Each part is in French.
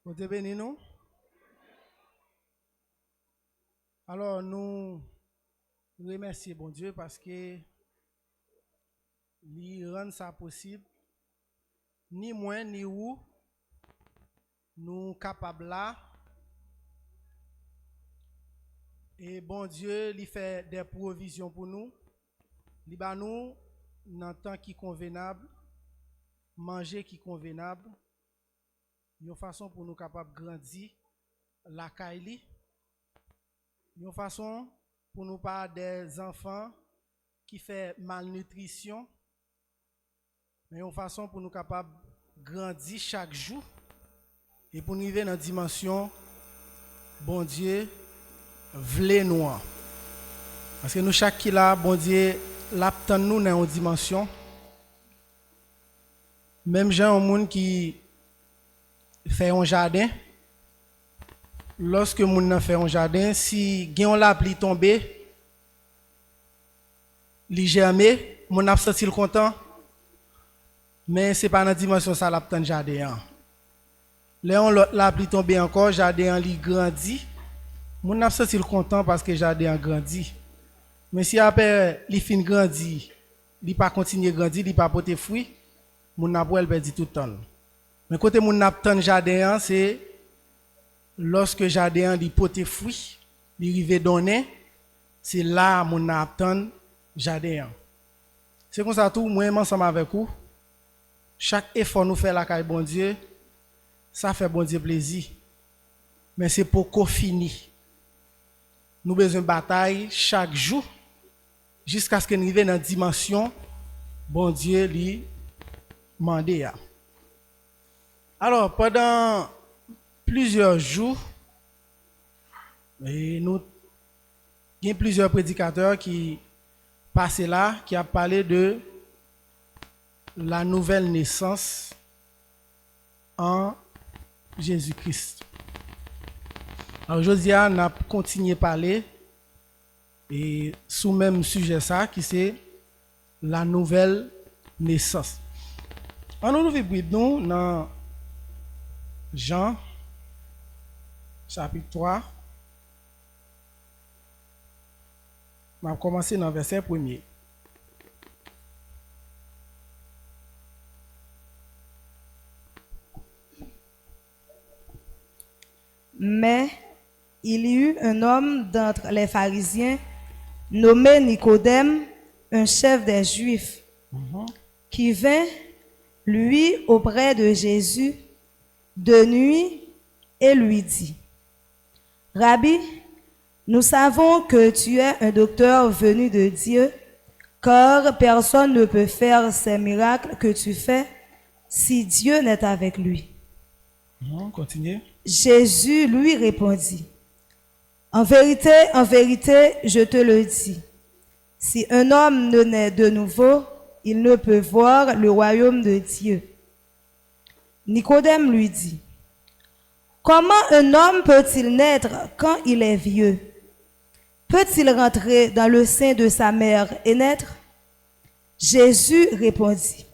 Vous te béni nous. Alors nous remercions bon Dieu parce que il rend ça possible. Ni moi ni vous nous capables là. Et bon Dieu, il fait des provisions pour nous. Il va nous dans temps qui convenable, manger qui convenable. Une façon pour nous capables de grandir la caille. Une façon pour nous pas des enfants qui fait malnutrition. Mais une façon pour nous capables de grandir chaque jour et pour nous arriver dans la dimension bon Dieu vle nous. Parce que nous chaque qui là bon Dieu l'attend nous dans une dimension. Même gens au monde qui fait un jardin. Lorsque moun fait un jardin, si gen la pluie tomber, li germe, moun a senti content. Mais c'est pas dans dimension ça l'attend jardin. Là la pluie tomber encore, jardin li grandit. Moun a senti content parce que jardin grandit. Mais si après li fin grandi, li pas continuer grandir, li pas porter fruit, moun a pou el perdre tout temps. Mais côté moun attend jardin, c'est lorsque jardin li porte fruit, li rive donner, c'est là mon attend jardin. C'est comme ça tout moi ensemble avec vous. Chaque effort nous fait la caille bon Dieu, ça fait bon Dieu plaisir. Mais c'est pour qu'on finisse. Nous besoin de bataille chaque jour jusqu'à ce que nous arrivions dans la dimension bon Dieu lui mandé. Alors pendant plusieurs jours, et nous il y a plusieurs prédicateurs qui passaient là, qui a parlé de la nouvelle naissance en Jésus-Christ. Alors aujourd'hui, on a continué à parler et sous le même sujet ça, qui c'est la nouvelle naissance. On nous ouvre dans Jean chapitre 3. On va commencer dans le verset 1er. Mais il y eut un homme d'entre les pharisiens nommé Nicodème, un chef des Juifs, qui vint, lui, auprès de Jésus de nuit et lui dit: Rabbi, nous savons que tu es un docteur venu de Dieu, car personne ne peut faire ces miracles que tu fais si Dieu n'est avec lui. Continuez. Jésus lui répondit: en vérité, je te le dis, si un homme ne naît de nouveau, il ne peut voir le royaume de Dieu. Nicodème lui dit: comment un homme peut-il naître quand il est vieux? Peut-il rentrer dans le sein de sa mère et naître? Jésus répondit: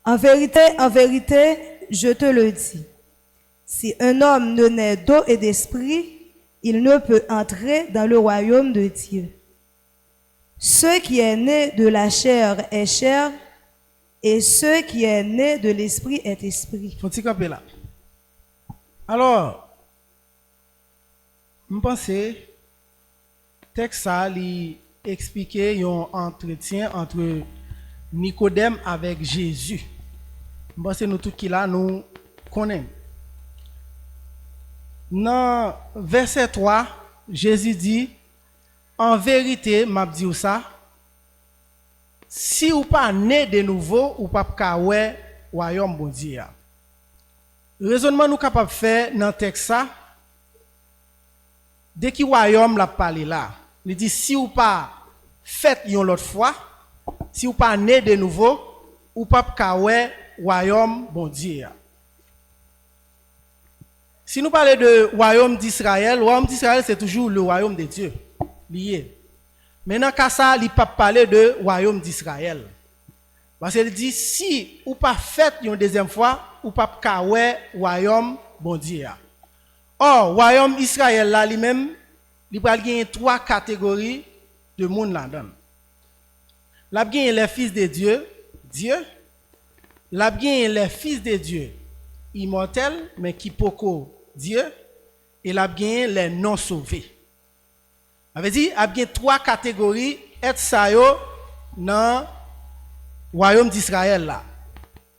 en vérité, je te le dis, si un homme ne naît d'eau et d'esprit, il ne peut entrer dans le royaume de Dieu. Ce qui est né de la chair est chair, et ce qui est né de l'esprit est esprit. Faut-il camper là? Alors, je pense que le texte ça expliquer un entretien entre Nicodème avec Jésus. Je pense que nous tous qui là nous connaissons. Dans verset 3, Jésus dit: en vérité, m'a dit ça, si ou pas né de nouveau, ou pas kawè royaume bon Dieu. Raisonnement nous capable faire dans texte ça, dès que royaume l'a parlé là, il dit si ou pas fait yon l'autre fois, si ou pas né de nouveau, ou pas kawè royaume bon Dieu. Si nous parlons de royaume d'Israël c'est toujours le royaume de Dieu lié. Maintenant qu'à ça, il pas parler de royaume d'Israël. Parce qu'il dit si ou pas fait une deuxième fois, ou pas ka ouais royaume bon Dieu. Or, royaume Israël là lui-même, il va gagner 3 catégories de monde là-dedans. L'a gagné les fils de Dieu, Dieu. L'a gagné les fils de Dieu, immortels, mais qui poko Dieu. Et l'a gagné les non sauvés. Ça veut dire, il y a 3 catégories être ça yo dans le royaume d'Israël là.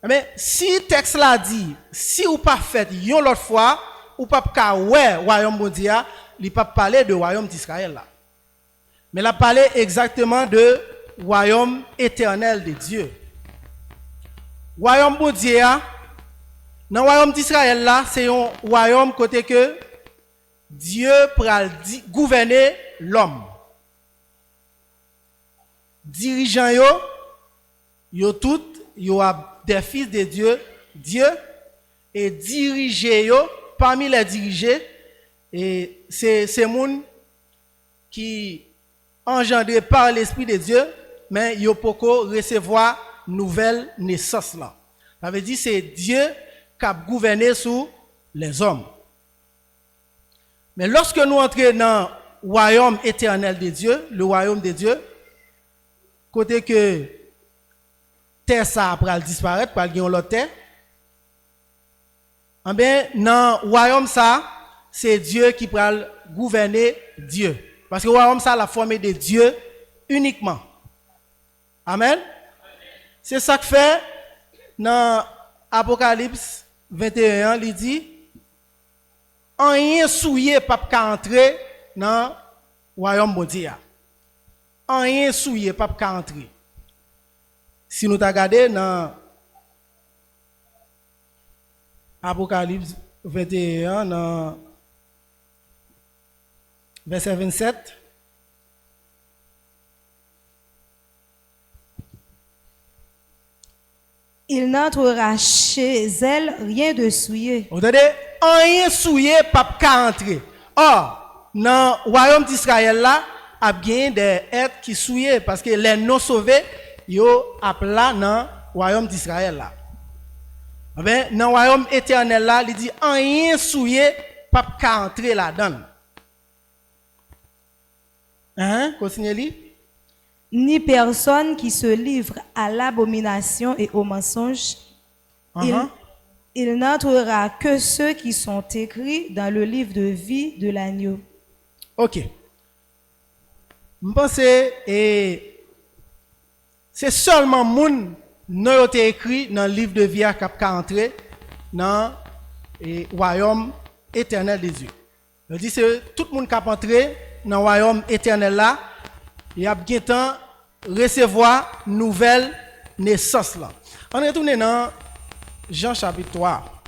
Mais si le texte là dit, si ou pas fait yon l'autre fois, ou pas ka ouais royaume mondial, il pas parler de royaume d'Israël là. Mais il a parlé exactement de royaume éternel de Dieu. Royaume mondial, dans le royaume d'Israël là, c'est un royaume côté que Dieu pral gouverner l'homme. Dirigeant yo tout yo a des fils de Dieu, Dieu et diriger yo parmi les dirigés et c'est monde qui engendré par l'esprit de Dieu mais yo poko recevoir nouvelle naissance là. Ça veut dire c'est Dieu qui a gouverné sur les hommes. Mais lorsque nous entrons dans le royaume éternel de Dieu, le royaume de Dieu, côté que terre ça va disparaître, par exemple l'autre terre, en bien dans le royaume ça, c'est Dieu qui va gouverner Dieu. Parce que le royaume ça la formé de Dieu uniquement. Amen. C'est ça que fait dans Apocalypse 21, il dit rien souillé pas entrer dans le royaume mondial. Rien souillé pas entrer. Si nous regardons dans Apocalypse 21, dans verset 27, il n'entrera chez elle rien de souillé. vous entendez? Rien souillé pas entrer. Or, dans le royaume d'Israël là, il y a bien des êtres qui souillés parce que les non sauvés yo appela dans le royaume d'Israël là. Ben, dans le royaume éternel là, il dit rien souillé pas entrer là-dedans. Continuez. Ni personne qui se livre à l'abomination et au mensonge. Il n'entrera que ceux qui sont écrits dans le livre de vie de l'agneau. Ok. Je pense que c'est seulement moun non été écrit dans le livre de vie qui a entré dans le royaume éternel de Dieu. Je dis c'est tout le monde qui a entré dans le royaume éternel là, il y a bien temps recevoir nouvelle naissance là. On retourne dans Jean chapitre 3.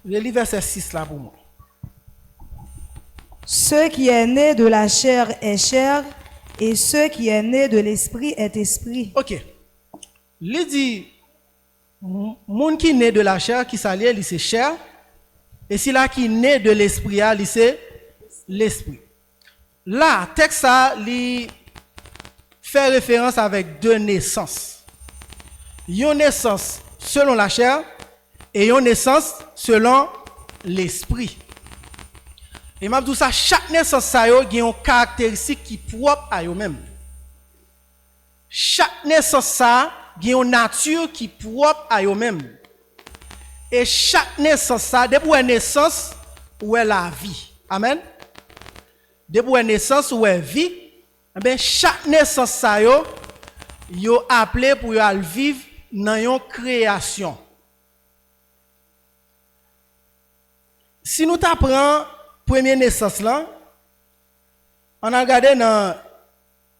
Je lis verset 6 là pour moi. Ce qui est né de la chair est chair, et ce qui est né de l'esprit est esprit. Ok. Il dit, monde qui est né de la chair, qui s'allie, c'est chair, et si là qui est né de l'esprit, c'est l'esprit. Là, texte ça, il fait référence avec 2 naissances. Une naissance selon la chair et une naissance selon l'esprit. Et m'a dit ça, chaque naissance ça yo a une caractéristique qui propre à eux-mêmes. Chaque naissance ça a une nature qui propre à eux-mêmes. Et chaque naissance ça, depuis une naissance où est la vie. Amen. Depuis une naissance où est vie, eh bien chaque naissance ça yo appelé pour y vivre dans une création. Si nous t'apprenons première naissance là, on a regardé dans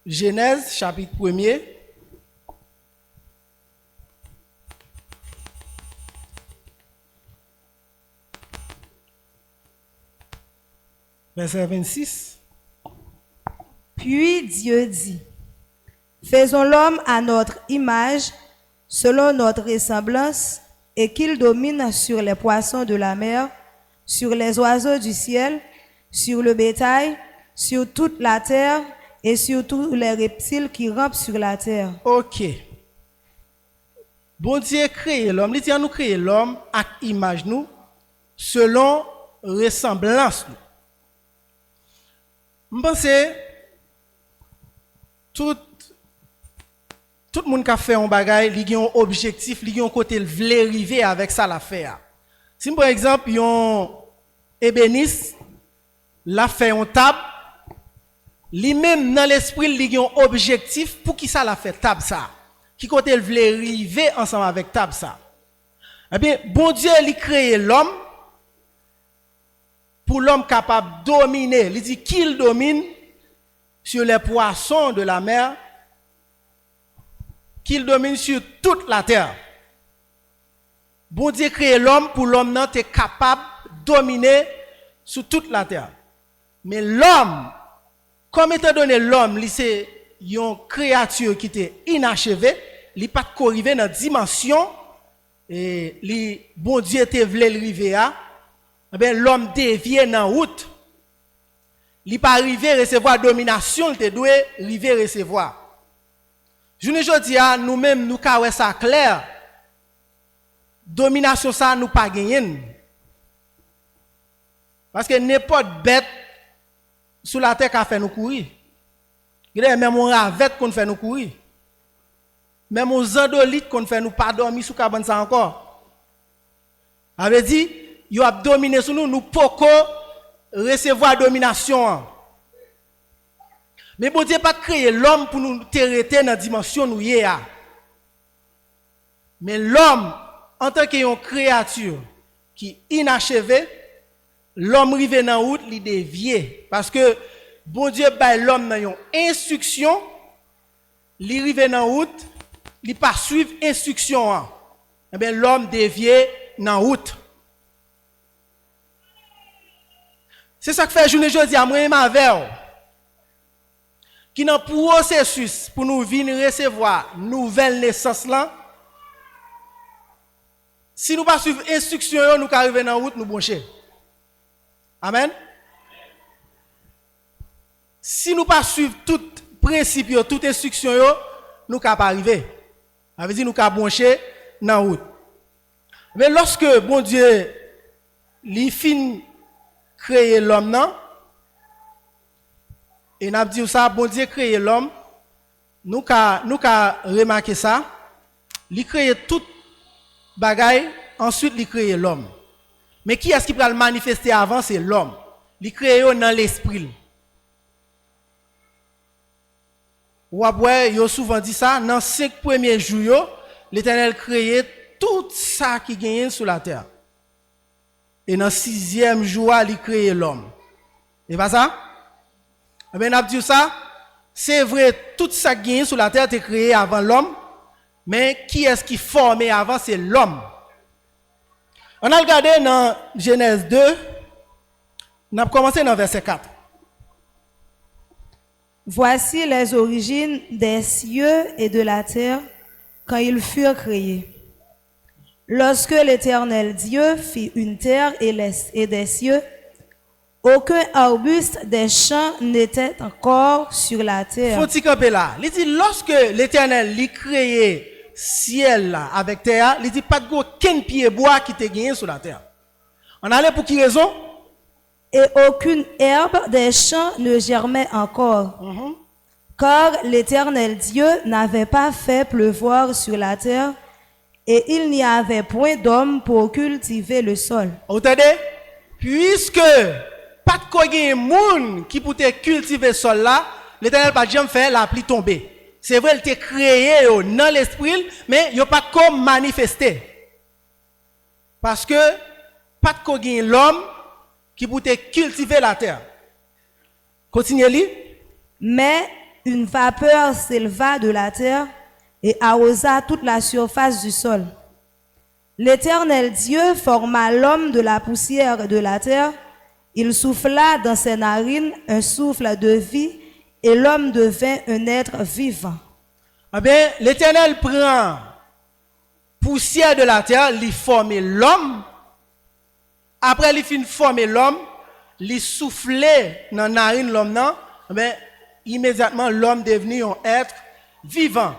Genèse chapitre 1er. Verset 26. Puis Dieu dit, faisons l'homme à notre image, selon notre ressemblance, et qu'il domine sur les poissons de la mer, sur les oiseaux du ciel, sur le bétail, sur toute la terre et sur tous les reptiles qui rampent sur la terre. Ok. Bon Dieu créé l'homme, il dit nous créer l'homme à image nous selon ressemblance nous. Je pense tout le monde qui a fait un bagage, il a un objectif, il a un côté il veut arriver avec ça l'affaire. Si par exemple, un ébéniste l'a fait une table, lui-même dans l'esprit, il a un objectif pour qui ça l'a fait table ça. Qui côté il veut arriver ensemble avec table ça. Eh bien, bon Dieu, il a créé l'homme pour l'homme capable de dominer. Il dit qu'il domine sur les poissons de la mer, qu'il domine sur toute la terre. Bon Dieu créé l'homme pour l'homme non est capable de dominer sur toute la terre. Mais l'homme, comme étant donné l'homme, c'est une créature qui était inachevée, il n'est pas arrivé dans la dimension et bon Dieu était voulu arriver à, l'homme dévié dans la route. Il n'est pas arrivé à recevoir domination, il doit arriver à recevoir. Je ne dis pas, nous-mêmes, nous avons ça clair. Domination, ça, nous pas gagné. Parce que n'importe bête sous la terre qui a fait nous courir. Même un ravette qu'on fait nous courir. Même un zandolite qu'on fait nous pas dormir sous cabane ça encore. Avait dit, il a dominé sur nous, nous pouvons recevoir domination. Mais bon Dieu pas créé l'homme pour nous terreter dans la dimension nous y est. Mais l'homme, en tant qu'une créature qui est inachevée, l'homme rive dans la route, il dévie. Parce que bon Dieu baille l'homme dans une instruction, il rive dans la route, il pas suivre instruction. Eh bien l'homme dévie dans la route. C'est ça que fait journée aujourd'hui à moi et ma veille. Qui dans processus pour nous venir recevoir nouvelle naissance là. Si nous pas suivre instruction, nous arriver dans la route, nous brancher. Amen. Si nous pas suivre tout principe, toute instruction, nous pas arriver. Ça veut dire nous pas brancher dans la route. Mais lorsque bon Dieu li fin créer l'homme non, et n'a dit ça, bon Dieu créer l'homme, nous ka remarquer ça, il créer tout bagaille, ensuite il crée l'homme. Mais qui est-ce qui peut le manifester avant? C'est l'homme. Il crée dans l'esprit. Ou après, il a souvent dit ça, dans 5 premiers jours, l'Éternel créé tout ça qui gagne sur la terre. Et dans le 6e jour, il crée l'homme. Et pas ça? Eh bien, on a dit ça, c'est vrai, tout ça qui gagne sur la terre est créé avant l'homme. Mais qui est-ce qui formé avant? C'est l'homme. On a regardé dans Genèse 2, on a commencé dans verset 4. Voici les origines des cieux et de la terre quand ils furent créés. Lorsque l'Éternel Dieu fit une terre et des cieux, aucun arbuste des champs n'était encore sur la terre. Faut-il camper là? Il dit lorsque l'Éternel lui créé ciel là, avec terre, il dit pas de aucun pied bois qui te gagné sur la terre. On allait pour qui raison? Et aucune herbe des champs ne germait encore. Car l'Éternel Dieu n'avait pas fait pleuvoir sur la terre et il n'y avait point d'homme pour cultiver le sol. Vous entendez? Puisque pas de quoi monde qui peut cultiver le sol là, l'Éternel pas jamais fait la pluie tomber. C'est vrai, il t'a créé dans l'esprit, mais il n'y a pas comme manifester. Parce que pas de quoi l'homme qui peut cultiver la terre. Continuez lire. Mais une vapeur s'éleva de la terre et arrosa toute la surface du sol. L'Éternel Dieu forma l'homme de la poussière de la terre. Il souffla dans ses narines un souffle de vie et l'homme devint un être vivant. Eh bien, l'Éternel prend poussière de la terre, il forme l'homme. Après, il finit former l'homme, il soufflait dans la narine l'homme, immédiatement l'homme devenu un être vivant.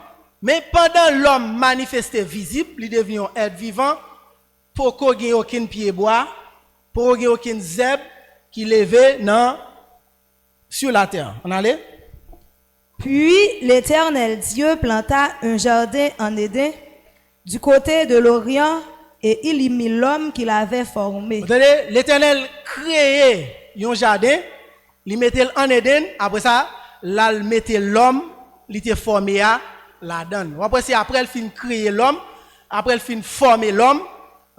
Mais pendant l'homme manifesté visible, il devient un être vivant, pour qu'il n'y ait aucun pied bois, pour qu'il n'y ait aucun zèbre qui lève sur la terre. On allait? Puis l'Éternel Dieu planta un jardin en Éden du côté de l'Orient et il y mit l'homme qu'il avait formé. Vous entendez? L'Éternel créait un jardin, il mettait en Éden, après ça, là, il mettait l'homme, il était formé à la donne. Après, c'est après il fin créer l'homme, après il fin former l'homme,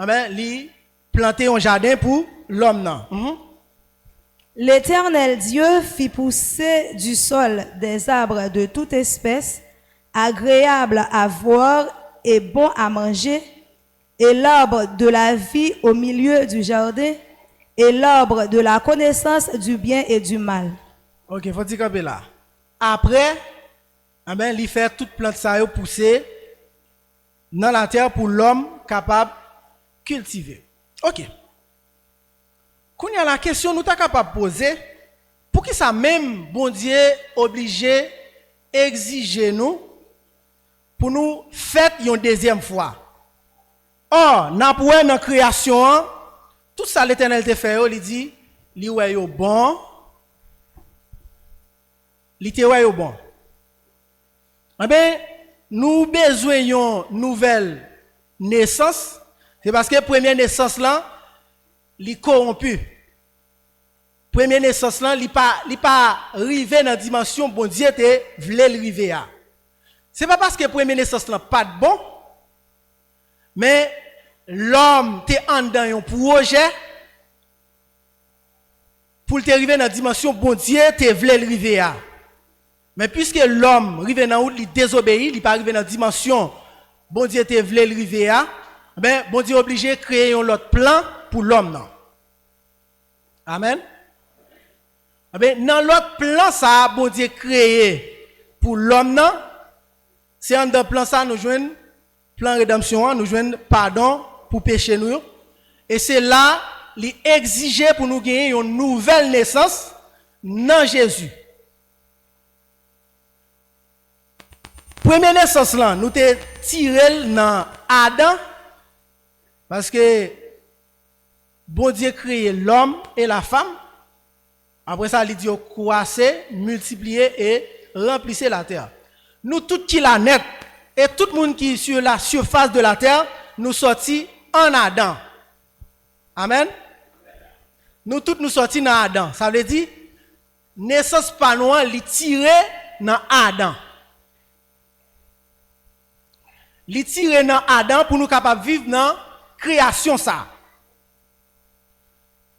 il plantait un jardin pour l'homme. L'Éternel Dieu fit pousser du sol des arbres de toute espèce, agréables à voir et bons à manger, et l'arbre de la vie au milieu du jardin, et l'arbre de la connaissance du bien et du mal. Ok, faut dire que là. Après, il fait toute plante ça pousser dans la terre pour l'homme capable de cultiver. Ok. Quand il y a la question, nous sommes capables de poser, pour qui ça même, bon Dieu, obligé, exiger nous, pour nous faire une deuxième fois. Or, dans la création, tout ça l'Éternel te fait, il dit, il est bon, il est bon. Eh bien, nous besoin d'une nouvelle naissance, c'est parce que la première naissance là, il est corrompu. Première naissance là, il pas arrivé dans la dimension bon Dieu te voulait arriver à. C'est pas parce que première naissance là pas de bon, mais l'homme te en dans un projet pour te arriver dans la dimension bon Dieu te voulait arriver à. Mais puisque l'homme arrive dans où il désobéit, il pas arrivé dans la dimension bon Dieu te voulait arriver à, ben bon Dieu est obligé de créer un autre plan pour l'homme non. Amen. Ben dans l'autre plan ça bon Dieu créé pour l'homme non, c'est en dans plan ça nous joignent plan rédemption, nous joignent pardon pour péché nous et c'est là il exigeait pour nous gagner une nouvelle naissance dans Jésus. Première naissance là, nous t'es tiré dans Adam parce que bon Dieu créé l'homme et la femme. Après ça, il dit croissez, multipliez et remplissez la terre. Nous tous qui la net et tout le monde qui est sur la surface de la terre, nous sortis en Adam. Amen. Nous tous nous sortis dans Adam. Ça veut dire naissance pas loin, il tiré dans Adam. Il tiré dans Adam pour nous capables de vivre dans création ça.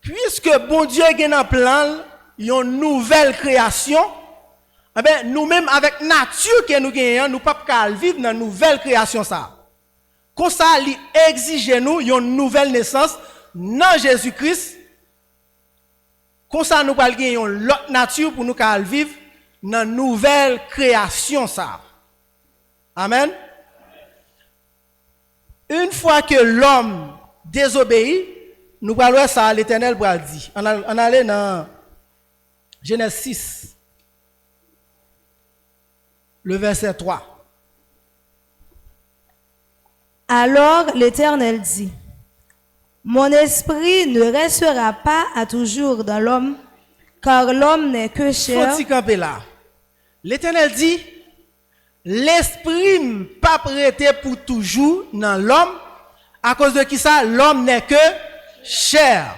Puisque bon Dieu a un plan, une nouvelle création, eh bien, nous-mêmes avec nature que nous gagnons, nous ne pouvons pas vivre dans une nouvelle création ça. Comme ça, il exige nous une nouvelle naissance dans Jésus-Christ. Comme ça, nous pouvons gagner l'autre nature pour nous vivre dans une nouvelle création ça. Amen. Une fois que l'homme désobéit, nous parlons ça, l'Éternel va dire. On allait dans Genèse 6, le verset 3. Alors l'Éternel dit, mon esprit ne restera pas à toujours dans l'homme, car l'homme n'est que chair. Faut-il camper là? L'Éternel dit, l'esprit n'est pas prêté pour toujours dans l'homme, à cause de qui ça? L'homme n'est que chair.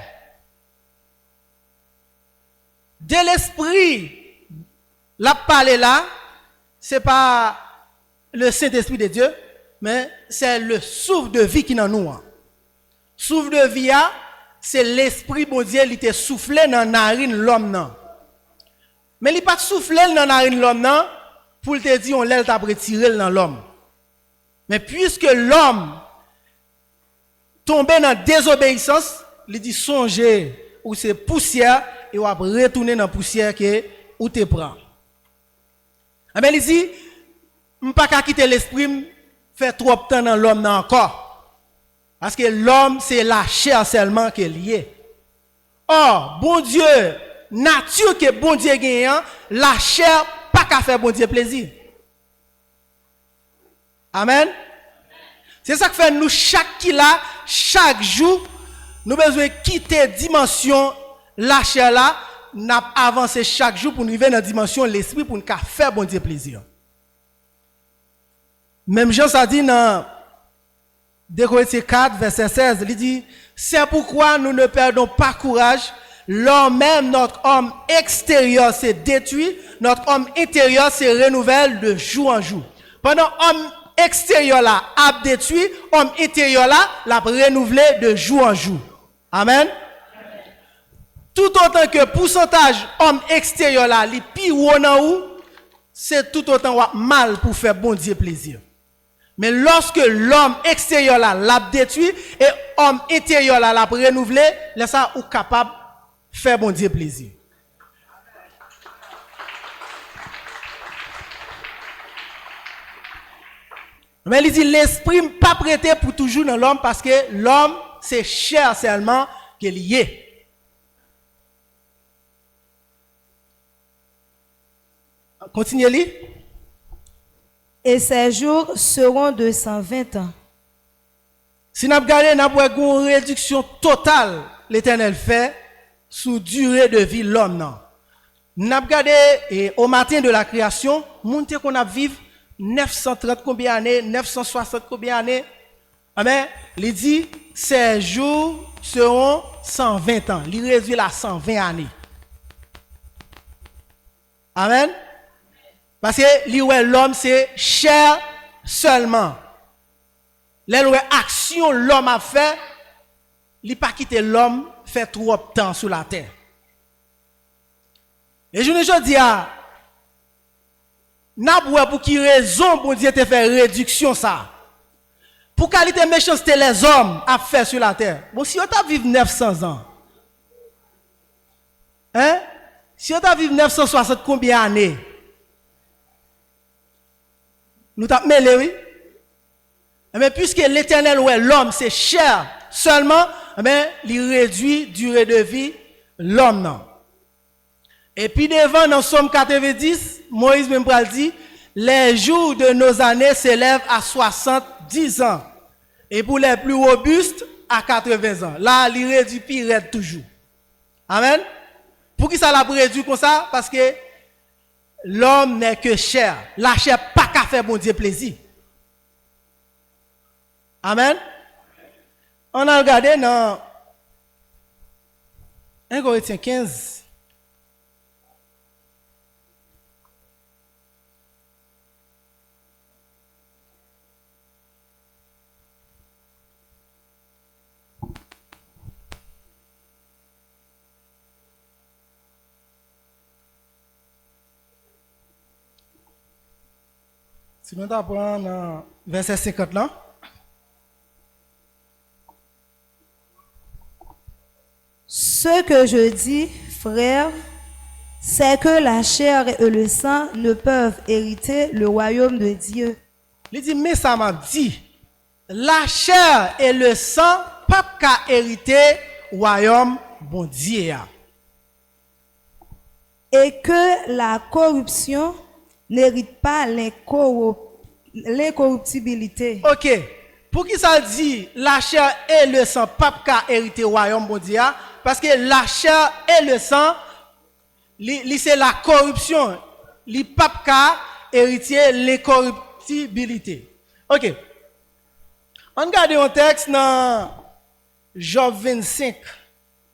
De l'esprit, la parole là, c'est pas le Saint-Esprit de Dieu, mais c'est le souffle de vie qui est dans nous. Souffle de vie, c'est l'esprit bon Dieu qui était soufflé dans la narine l'homme non. Mais il n'est pas soufflé dans la narine l'homme non pour te dire on l'aile t'a retiré dans l'homme. Mais puisque l'homme tombé dans désobéissance, il dit songer ou c'est poussière et on va retourner dans la poussière que ou te prend. Mais il dit on pas qu'à quitter l'esprit faire trop de temps dans l'homme encore. Parce que l'homme c'est la chair seulement qui est liée. Or, bon Dieu, nature que bon Dieu gagne, la chair pas qu'à faire bon Dieu plaisir. Amen. C'est ça que fait nous chaque jour, nous besoin quitter dimension la chair là, n'a avancé chaque jour pour nous arriver dans la dimension l'esprit pour nous faire bon Dieu plaisir. Même Jean ça dit dans 2 Corinthiens 4 verset 16, il dit c'est pourquoi nous ne perdons pas courage. L'homme même, notre homme extérieur s'est détruit, notre homme intérieur se renouvelle de jour en jour. Pendant homme extérieur là a détruit, homme intérieur là l'a renouvelé de jour en jour. Amen. Tout autant que pourcentage homme extérieur là, li pi ou c'est tout autant mal pour faire bon Dieu plaisir. Mais lorsque l'homme extérieur là l'a détruit et homme intérieur là l'a renouvelé, là ça ou capable faire bon Dieu plaisir. Mais il dit l'esprit n'est pas prêté pour toujours dans l'homme parce que l'homme c'est chair seulement qu'il y est. Continuez-le. Et ces jours seront de 120 ans. Si nous regardons, nous avons une réduction totale, l'Éternel fait, sous durée de vie l'homme. Nous regardons au matin de la création, nous qu'on a vécu 930 combien d'années, 960 combien d'années. Amen. Il dit, ces jours seront 120 ans. Il réduit à 120 années. Amen. Parce que l'homme c'est chair seulement. L'action l'homme a fait, il n'a pas quitté l'homme fait trop de temps sur la terre. Et je ne dis pas, n'a pas pour qui raison pour Dieu te faire réduction ça. Pour qualité méchanceté les hommes a fait sur la terre. Bon si on t'a vécu 900 ans. Hein? Si on t'a vécu 960 combien d'années? Nous t'avons mêlé, oui. Mais puisque l'Éternel, ouais, l'homme, c'est chair seulement, mais il réduit durée de vie l'homme. Non. Et puis devant, dans Somme 90, Moïse même dit, les jours de nos années s'élèvent à 70 ans. Et pour les plus robustes, à 80 ans. Là, il réduit pire toujours. Amen. Pour qui ça l'a réduit comme ça? Parce que l'homme n'est que chair. La chair pas qu'à faire bon Dieu plaisir. Amen. On a regardé dans 1 Corinthiens 15. Si nous apprenons verset 50 là. Ce que je dis, frère, c'est que la chair et le sang ne peuvent hériter le royaume de Dieu. Il dit, mais ça m'a dit, la chair et le sang ne peuvent pas hériter le royaume bon Dieu. Et que la corruption n'hérite pas l'incorruptibilité. Ok. Pour qui ça dit la chair et le sang pas qu'à hériter le royaume bon Dieu? Parce que la chair et le sang, c'est la corruption. Les pas qu'à hériter l'incorruptibilité. Ok. On regarde un texte dans Job 25,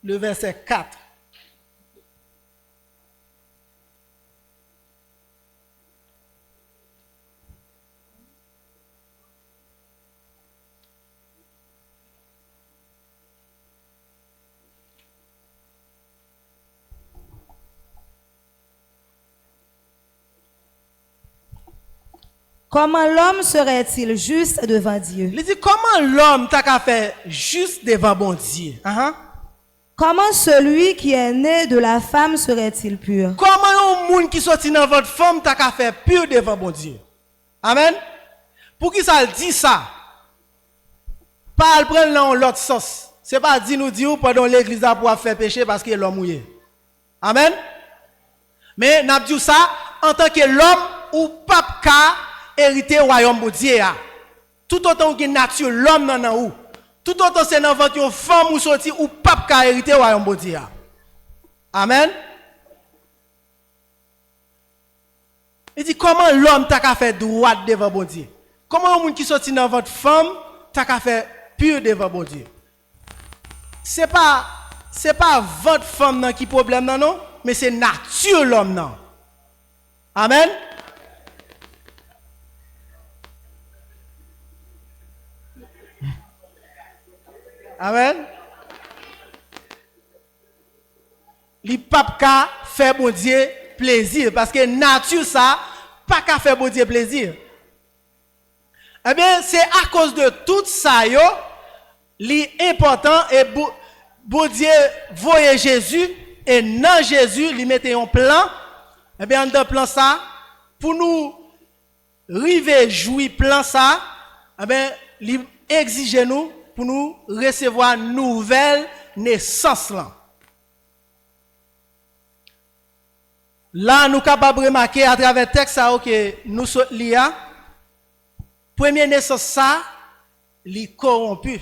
le verset 4. Comment l'homme serait-il juste devant Dieu? Il dit comment l'homme t'a qu'à faire juste devant bon Dieu? Comment celui qui est né de la femme serait-il pur? Comment un monde qui sorti dans votre femme t'a qu'à faire pur devant bon Dieu? Amen. Pour qui ça dit ça? Pas le prendre dans l'autre sens. C'est pas dire nous dire pendant l'église a pour faire péché parce que l'homme mouillé. Amen. Mais n'a dit ça en tant que l'homme ou pas hériter royaume de Dieu. tout autant que nature l'homme dans ou. Tout autant c'est dans votre femme ou sorti ou pape ka hérité royaume bon Dieu. Amen. Il dit comment l'homme t'a qu'à faire droit devant bon Dieu. Comment un monde qui sorti dans votre femme t'a qu'à faire pur devant bon Dieu. C'est pas votre femme qui problème non, mais c'est nature l'homme non. Amen. Amen. Li pape ka faire bon Dieu plaisir parce que nature ça pas qu'à faire bon Dieu plaisir. Eh bien, c'est à cause de tout ça yo, li important et bon Dieu voyait Jésus et dans Jésus, li mettait un plan. Eh bien, dans plan ça pour nous river jouir plan ça, eh bien, li exige nous pour nous recevoir nouvelle naissance là. Là, nous sommes capables de remarquer à travers le texte que nous lisons, première naissance, ça, est corrompu.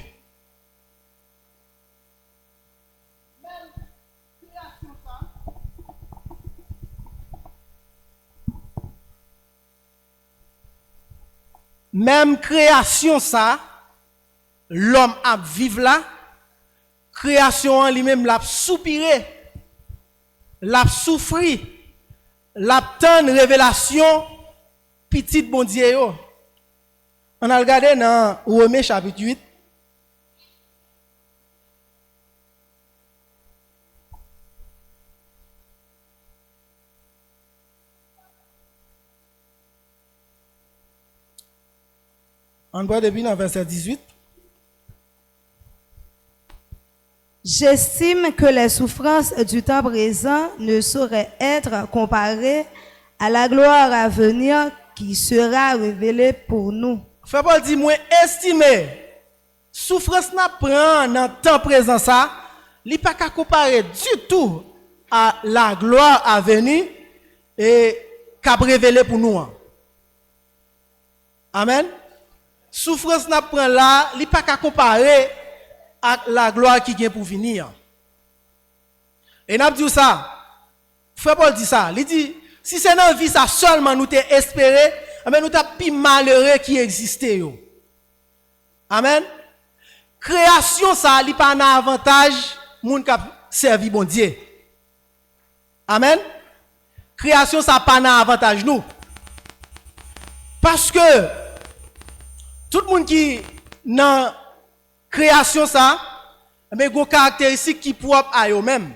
Même création, ça, l'homme a vivre là, création lui-même l'a soupiré, l'a souffri. L'abtenne révélation petite bon Dieu. On a regardé dans Romains chapitre 8. On voit depuis dans verset 18. J'estime que les souffrances du temps présent ne sauraient être comparées à la gloire à venir qui sera révélée pour nous. Frère Paul dit, moi, estimer, souffrance n'a prend dans le temps présent ça, il pas qu'à comparer du tout à la gloire à venir et qu'a révélé pour nous. Amen. Souffrance n'a prend là, il pas qu'à comparer à la gloire qui vient pour venir. Et n'a dit ça. Frère Paul dit ça. Il dit, si c'est dans la vie ça seulement nous t'es espéré, mais nous t'as plus malheureux qui existait. Amen. Création ça, il pas un avantage, moun qui servi bon Dieu. Amen. Création ça pas un avantage nous. Parce que tout le monde qui dans création ça, mais une caractéristique qui propre à eux-mêmes.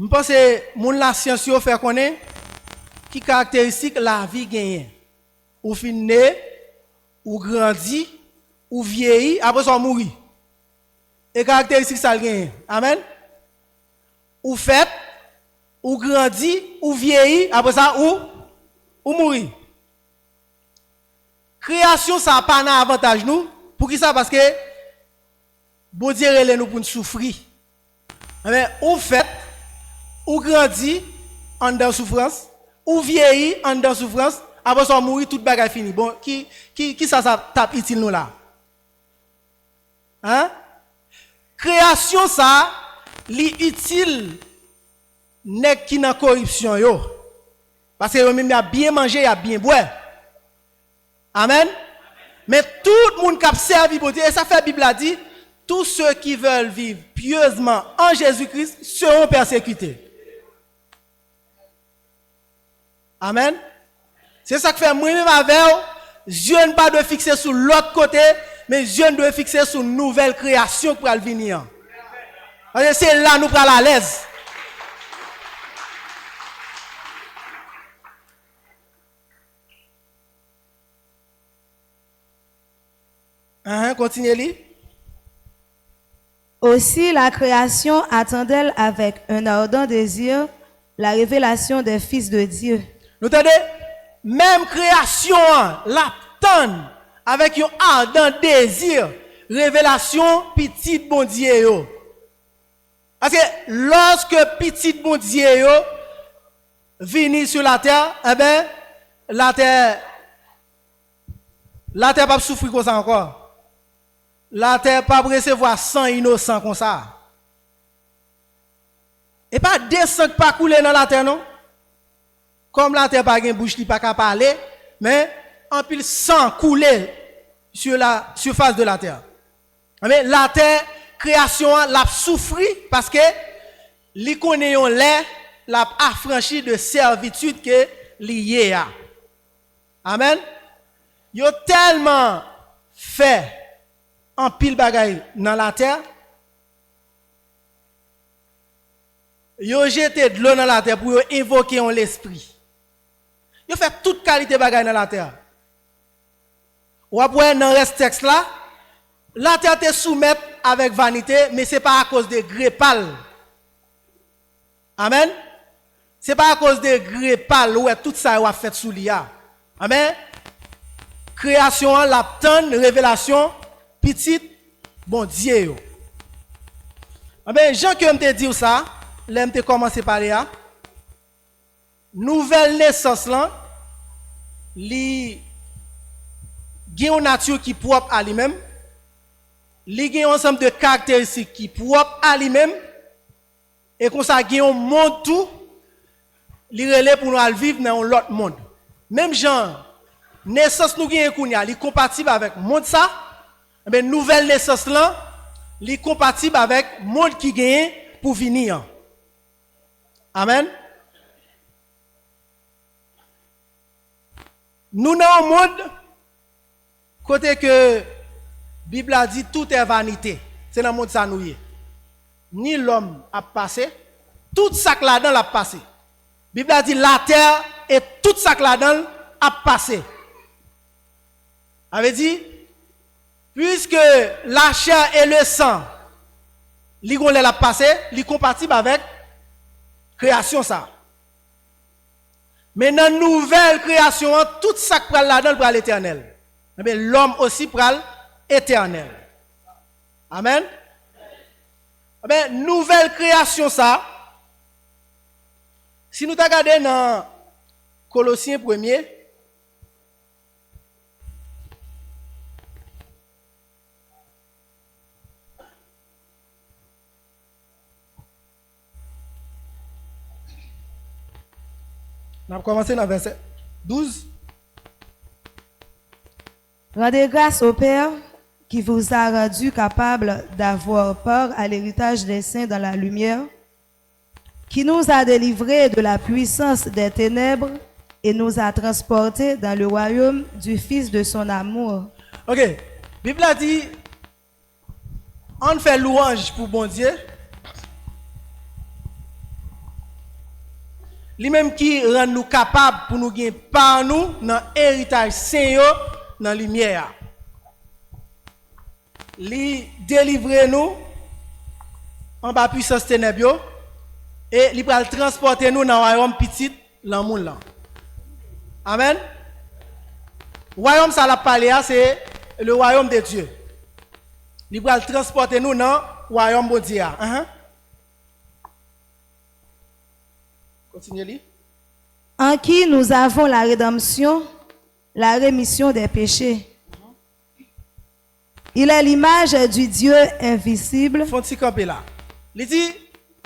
Je pense que mon la science yo fait connaître qui caractéristique la vie gagne. Ou fin né, ou grandi, ou vieilli, après ça mourir. Et caractéristique ça gagne. Amen. Ou fait, ou grandi, ou vieilli, après ça ou mourir. Création ça pas un avantage nous. Pour qui ça? Parce que bon Dieu relève nous pour nous souffrir. Mais ou fait, ou grandi en dans souffrance, ou vieilli en dans souffrance, après ça mourir toute bagarre fini. Bon, qui ça tape utile nous là? Hein? Création ça, li utile nek qui dans corruption yo. Parce que même a bien mangé, il a bien boire. Amen. Mais tout le monde qui a servi pour Dieu, et ça fait la Bible a dit, tous ceux qui veulent vivre pieusement en Jésus-Christ seront persécutés. Amen. C'est ça que fait moi-même avec Dieu ne pas de fixer sur l'autre côté, mais Dieu doit fixer sur une nouvelle création pour venir. Parce que c'est là nous prenons à l'aise. Continuez. Aussi, la création attend-elle avec un ardent désir la révélation des fils de Dieu. Nous entendez? Même création, l'attend avec un ardent désir, révélation petit bon Dieu. Parce que lorsque petit bon Dieu vient sur la terre, eh bien, la terre La terre pas souffrir comme ça encore. La terre pas recevoir sang innocent comme ça. Et pas des sang pas couler dans la terre non. Comme la terre pas gen bouche li pas ka parler, mais en pile sang couler sur la surface de la terre. Mais la terre création l'a souffri parce que li connaît yon lè l'a affranchi de servitude que lié a. Amen. Yo tellement fait en pile bagay dans la terre. Yo jeté de l'eau dans la terre pour yo invoquer l'esprit. Yo fait toute qualité bagay dans la terre. Ou après dans reste texte là, la terre te soumise avec vanité, mais c'est pas à cause de grépal. Amen. C'est pas à cause de grépal ou tout ça a fait sous l'IA. Amen. Création, la tonne, révélation, petite, bon Dieu. Yo. Amen. Jean que me dit ça, l'aime te commencer par là. Nouvelle naissance là, li gen une nature qui propre à lui-même. Li gen un ensemble de caractéristiques qui propre à lui-même. Et comme ça gen un monde tout li relè pour nous vivre dans l'autre monde. Même genre naissance nous gen kounya, li compatible avec monde ça. Mais nouvelle naissance là, li compatible avec monde qui gagne pour venir. Amen. Nous dans un monde côté que Bible a dit tout est vanité. C'est dans le monde ça nous y est. Ni l'homme a passé, tout ça que là-dedans a passé. Bible a dit la terre et tout ça que là-dedans a passé. Avait dit puisque la chair et le sang li gon l'a passé, li compatible avec création ça. Mais dans la nouvelle création, tout ça qui pral là-dedans pral l'éternel. Mais l'homme aussi pral éternel. Amen. Ben, nouvelle création ça. Si nous regardons dans Colossiens 1er, on va commencer dans verset 12. Rendez grâce au Père qui vous a rendu capable d'avoir part à l'héritage des saints dans la lumière, qui nous a délivrés de la puissance des ténèbres et nous a transportés dans le royaume du Fils de son amour. Ok, la Bible a dit, on fait louange pour bon Dieu. Lui-même qui rend nous capables pour nous gagner par nous dans l'héritage saint dans la lumière. Lui délivrer nous en bas puissance ténèbres et lui va transporter nous dans le royaume petit l'amour là. Amen. Le royaume ça la parlé c'est le royaume de Dieu. Il va transporter nous dans le royaume de Dieu. Continuez. En qui nous avons la rédemption, la rémission des péchés. Il est l'image du Dieu invisible. Faut s'y camper là. Il dit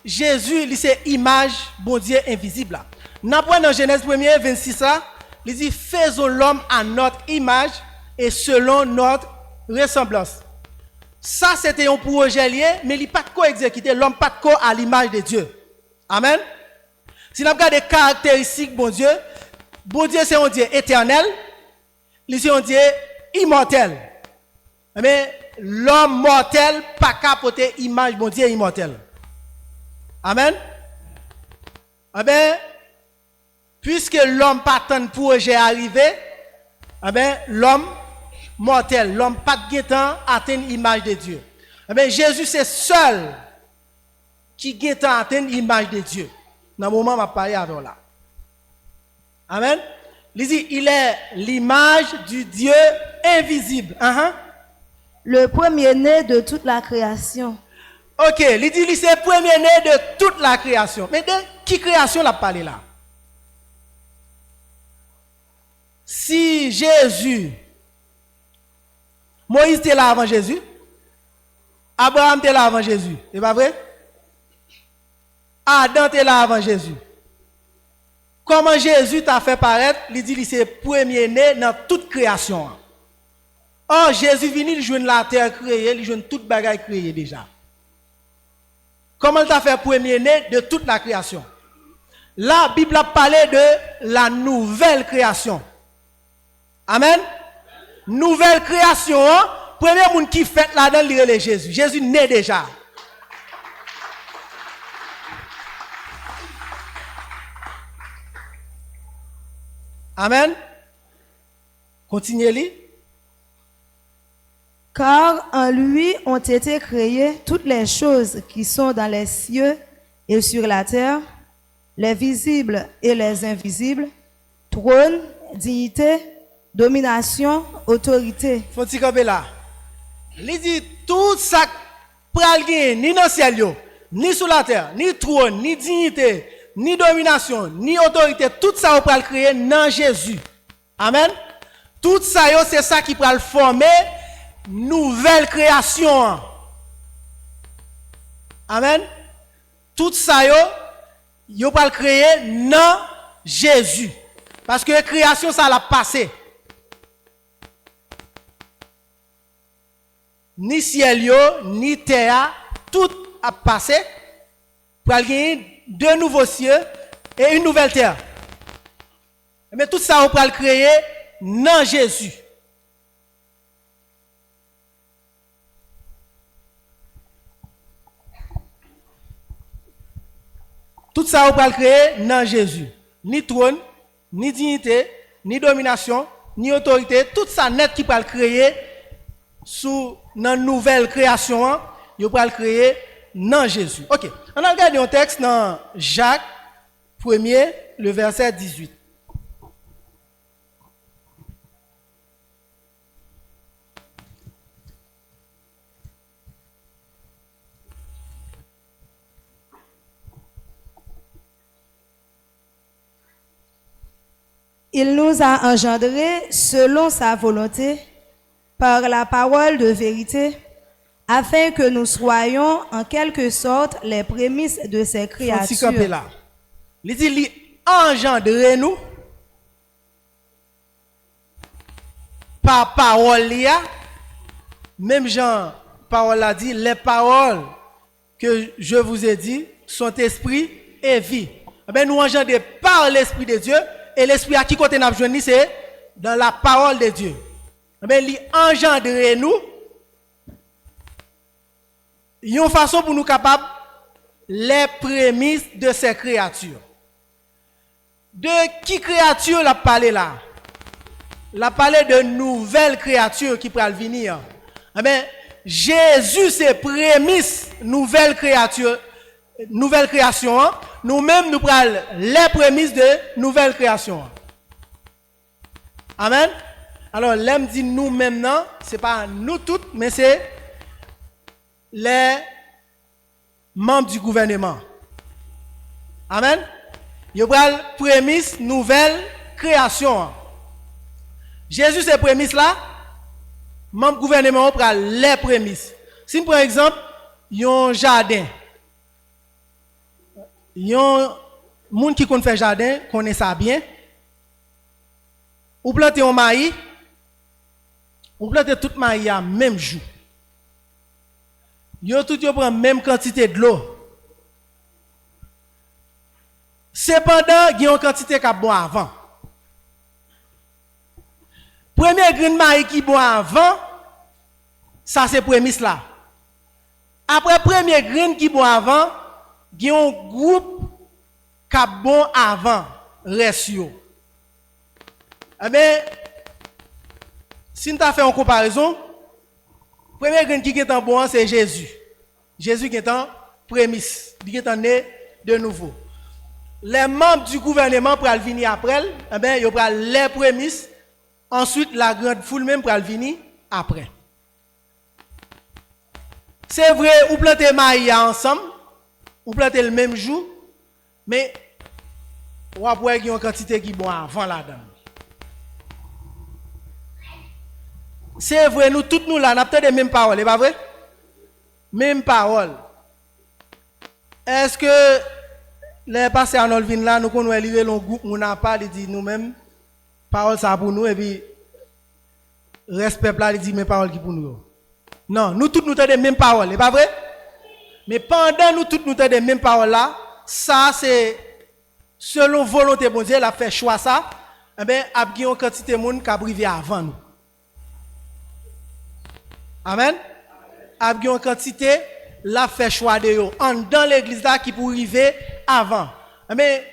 Jésus, c'est image bon Dieu invisible là. Dans Genèse 1er 26 là, il dit faisons l'homme à notre image et selon notre ressemblance. Ça c'était un projet lié, mais il pas de quoi exécuter, l'homme pas de quoi à l'image de Dieu. Amen. Si nous regardons les caractéristiques bon Dieu c'est un Dieu éternel, il c'est un Dieu immortel. Mais l'homme mortel pas capoter image bon Dieu immortel. Amen. Puisque l'homme pas tant de projet arrivé, l'homme mortel, l'homme pas de temps atteindre l'image de Dieu. Jésus c'est seul qui a atteint l'image de Dieu. Dans le moment où je parle avec là. Amen. Il dit, il est l'image du Dieu invisible. Le premier-né de toute la création. Ok, il dit, c'est le premier-né de toute la création. Mais de qui création l'a parlé là? Si Jésus Moïse était là avant Jésus. Abraham était là avant Jésus. C'est pas vrai? Adam était là avant Jésus. Comment Jésus t'a fait paraître? Il dit qu'il c'est premier-né dans toute création. Or, Jésus venu, il joue la terre créée, il joue toute bagaille créée déjà. Comment il t'a fait premier-né de toute la création? La Bible a parlé de la nouvelle création. Amen. Nouvelle création, premier monde qui fait là-dedans, il est Jésus. Jésus naît déjà. Amen. Continuez-le. Car en lui ont été créées toutes les choses qui sont dans les cieux et sur la terre, les visibles et les invisibles, trône, dignité, domination, autorité. Faut-il camper là? Il dit tout ça pral gagner ni dans le ciel, ni sur la terre, ni trône, ni dignité, ni domination, ni autorité, tout ça on pral créer dans Jésus. Amen. Tout ça c'est ça qui pral former nouvelle création. Amen. Tout ça yo pral créer dans Jésus. Parce que la création ça l'a passé. Ni ciel ni terre, tout a passé pour gagner deux nouveaux cieux et une nouvelle terre. Mais tout ça, on peut le créer dans Jésus. Tout ça, on peut le créer dans Jésus. Ni trône, ni dignité, ni domination, ni autorité. Tout ça net qui peut le créer sous une nouvelle création, on peut le créer dans Jésus. Ok, on a regardé un texte dans Jacques 1er, le verset 18. Il nous a engendrés selon sa volonté, par la parole de vérité, afin que nous soyons en quelque sorte les prémices de ses créatures. Il dit, il engendre nous par parole, même Jean, parole a dit, les paroles que je vous ai dit sont esprit et vie. Eh nous engendrons par l'esprit de Dieu, et l'esprit à qui côté nous besoin, c'est dans la parole de Dieu. Il engendre nous une façon pour nous capables les prémices de ces créatures. De qui créature la parlé là? La parlé de nouvelles créatures qui pourraient venir. Jésus c'est prémices nouvelle créature, nouvelle création. Nous-mêmes nous prenons les prémices de nouvelle création. Amen. Alors, l'aime dit nous maintenant, ce n'est pas nous toutes, mais c'est les membres du gouvernement. Amen. Il y a une prémisse, nouvelle création. Jésus, ces prémices-là, membres du gouvernement prend les prémices. Si, par exemple, il y a un jardin, il y a un monde qui connaît jardin, connaît ça bien, ou planter un maïs, ou planter tout maïs à même jour. Yo tout yo prend même quantité de l'eau. Cependant, il y a une quantité qui est bon avant. Premier grain de maïs qui est bon avant, ça c'est prémisse là. Après premier grain qui est bon avant, il y a un groupe qui est bon avant, reste yo. Eh bien, si nous avons fait une comparaison, le premier grain qui est bon, c'est Jésus. Jésus qui est en prémisse, qui est né de nouveau. Les membres du gouvernement pour venir après, eh bien, ils prennent les prémices. Ensuite, la grande foule même pour venir après. C'est vrai, ou plantez maïs ensemble, ou plantez le même jour, mais ou après, il y a une quantité qui est bon avant là-dedans. C'est vrai, nous tous nous là, nous avons les mêmes paroles, pas vrai? Même paroles. Est-ce que les passés en Olvin là, nous connaissons arriver dans groupe, nous n'a pas dit nous-mêmes, parole ça pour nous, et puis, respect là, il dit mes paroles qui pour nous. Non, nous tous nous avons les mêmes paroles, pas vrai? Mais pendant nous tous nous avons les mêmes paroles là, ça c'est selon volonté bon Dieu, il a fait choix ça, eh bien, il y a une quantité de monde qui a privé avant nous. Amen. Il y a une quantité, l'a fait choix de eux. Dans l'église là qui pour arriver avant. Mais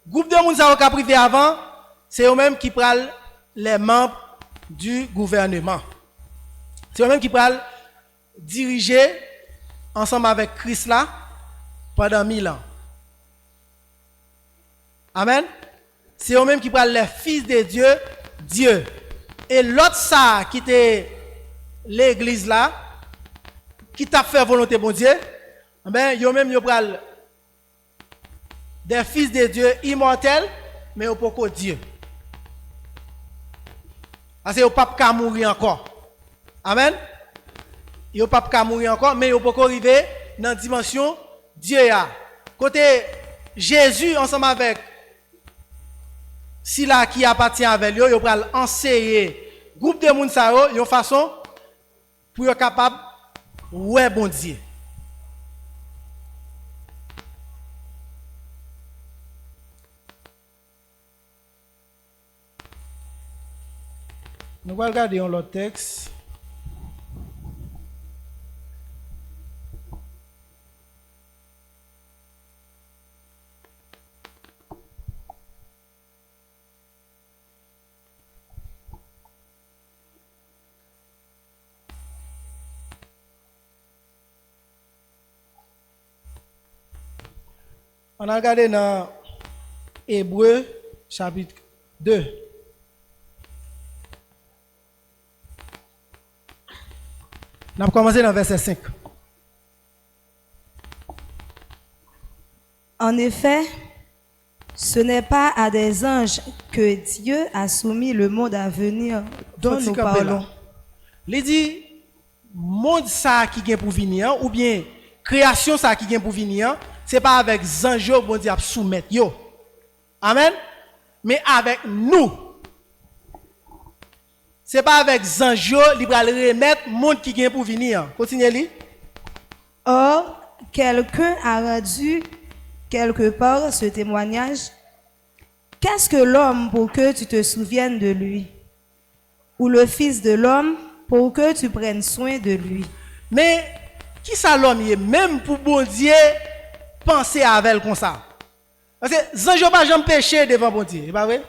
groupe de monde qui a privé avant, c'est eux-mêmes qui prennent les membres du gouvernement. C'est eux-mêmes qui prennent diriger ensemble avec Christ là pendant 1000 ans. Amen. C'est eux-mêmes qui prennent les fils de Dieu, Dieu. Et l'autre ça qui était l'église là, qui t'a fait volonté bon Dieu, ben eux-mêmes ils prennent des fils de Dieu immortels, mais au pas Dieu. Parce que au pape qu'à mourir encore. Amen. Yo pas qu'à mourir encore, mais yo pas arriver dans la dimension Dieu a. Côté Jésus ensemble avec si là qui appartient avec lui, yo pral enseigner groupe de monde ça yo, une façon pour être capable ouais bon Dieu. Nous allons regarder l'autre texte. On a regardé dans Hébreux chapitre 2. On a commencé dans verset 5. En effet, ce n'est pas à des anges que Dieu a soumis le monde à venir dont nous parlons. Il dit, monde ça qui vient pour venir, ou bien création ça qui vient pour venir, c'est pas avec anges bon Dieu à soumettre yo. Amen. Mais avec nous. C'est pas avec anges il va remettre monde qui vient pour venir. Continuez li. Or, quelqu'un a rendu quelque part ce témoignage. Qu'est-ce que l'homme pour que tu te souviennes de lui? Ou le fils de l'homme pour que tu prennes soin de lui? Mais qui ça l'homme est même pour bon Dieu penser avec comme ça? Parce que zanjo pas jamais péché devant bon Dieu, pas vrai?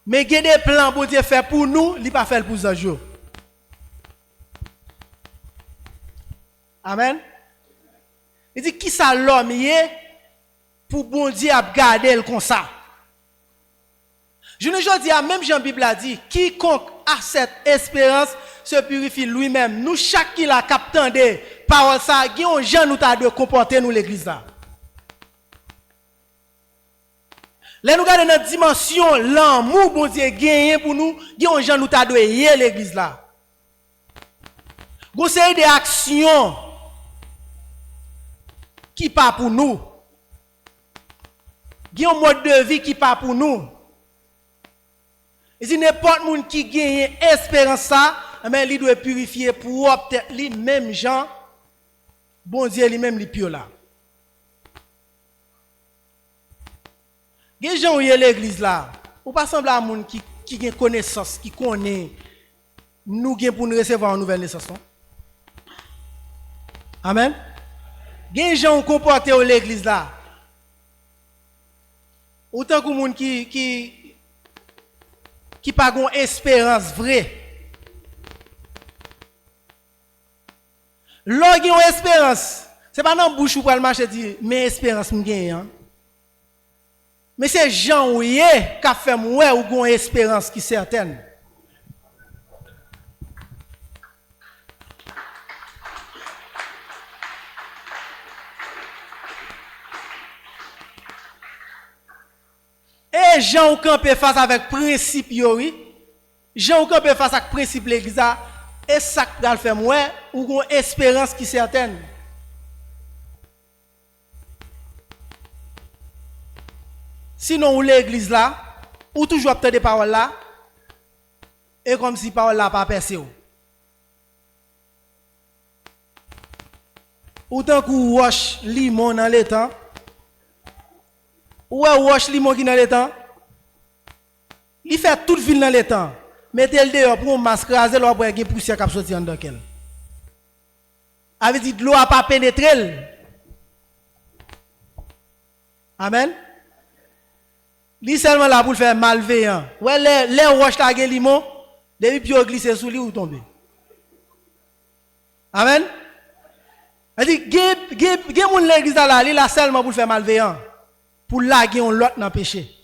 Mais il y a des plans bon Dieu fait pour nous, il pas fait pour zanjo. Amen. Il dit qui ça l'homme est pour bon Dieu à garder comme ça. Je ne dis à même Jean Bible a dit quiconque a cette espérance se purifie lui-même. Nous chaque qui la captant de parole ça, qui on gens nous t'a de comporter nous l'église là. Là nous regardons notre dimension l'amour bon Dieu gagné pour nous, qui on gens nous t'a de hier l'église là. Vous avez des actions qui pas pour nous. Qui un mode de vie qui pas pour nous. Et si n'importe monde qui gagne espérance ça, mais il doit purifier pour peut-être lui même gens bon Dieu lui-même li pio là. Les gens qui sont l'église là, ou pas sembler à monde qui a connaissance, qui connaît nous gain pour nous recevoir une nouvelle naissance. Amen. Les gens qui comportent à l'église là. Autant que monde qui pas une espérance vraie. Lorsqu'il y a une espérance, c'est pas dans la bouche où le marché dit mais espérance me gagne. Mais c'est Jean Ouye qui a fait moi ou une espérance qui est certaine. Et Jean ou campé face avec principe oui. Jean ou peut face à principe l'église et ça qui va le faire moi ou une espérance qui certaine. Sinon ou l'église là ou toujours obtenir des paroles là et comme si parole là pas percé. Autant que wash limon dans le temps. Ou wash limon qui dans le temps. Il fait toute ville dans le temps. Mettez le dehors pour masque raser l'eau pour qu'il poussière qui sorti en dedans qu'elle. Avait dit l'eau a pas pénétré. Amen. Li seulement là pour le faire malveillant. Ouais les wash ta limon, depuis puis glisser sous lui ou tomber. Amen. Elle dit gen moun l'église là, il là seulement pour le faire malveillant, pour laguer on l'autre dans péché.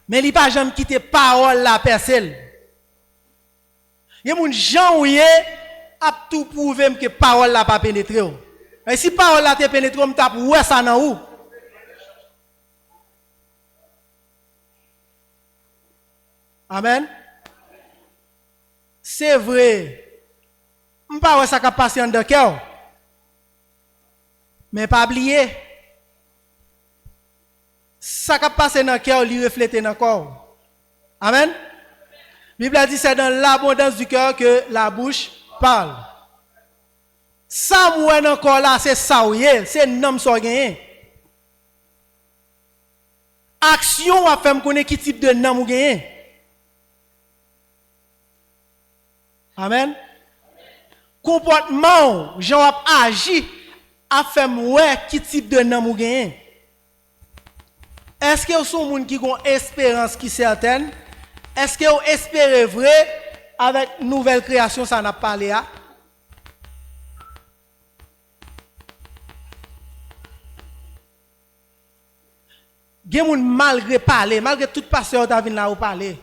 Mais il pas jamais quitter parole la personne. Il y a moun Jean ouye a tout prouver que parole la pas pénétré. Et si parole la te pénétré, on tape ouais ça nan ou. Amen. C'est vrai. On pas ouais ça qui passe en de cœur. Mais pas oublier. Ça qui passe dans le cœur, lui reflète dans le corps. Amen. La Bible a dit c'est dans l'abondance du cœur que la bouche parle. Ça moi dans le corps là, c'est ça ou c'est nom so gagné. Action a fait me connaître qui type de nom ou gagné. Amen. Comportement, j'en agi a fait ouais qui type de nom ou gagné. Est-ce que vous sont gens qui ont espérance qui certaine? Est-ce que vous espérez vrai avec nouvelle création ça n'a pas parlé à? Gen moun malgré parler, malgré tout pasteur ta vinn là ou parler.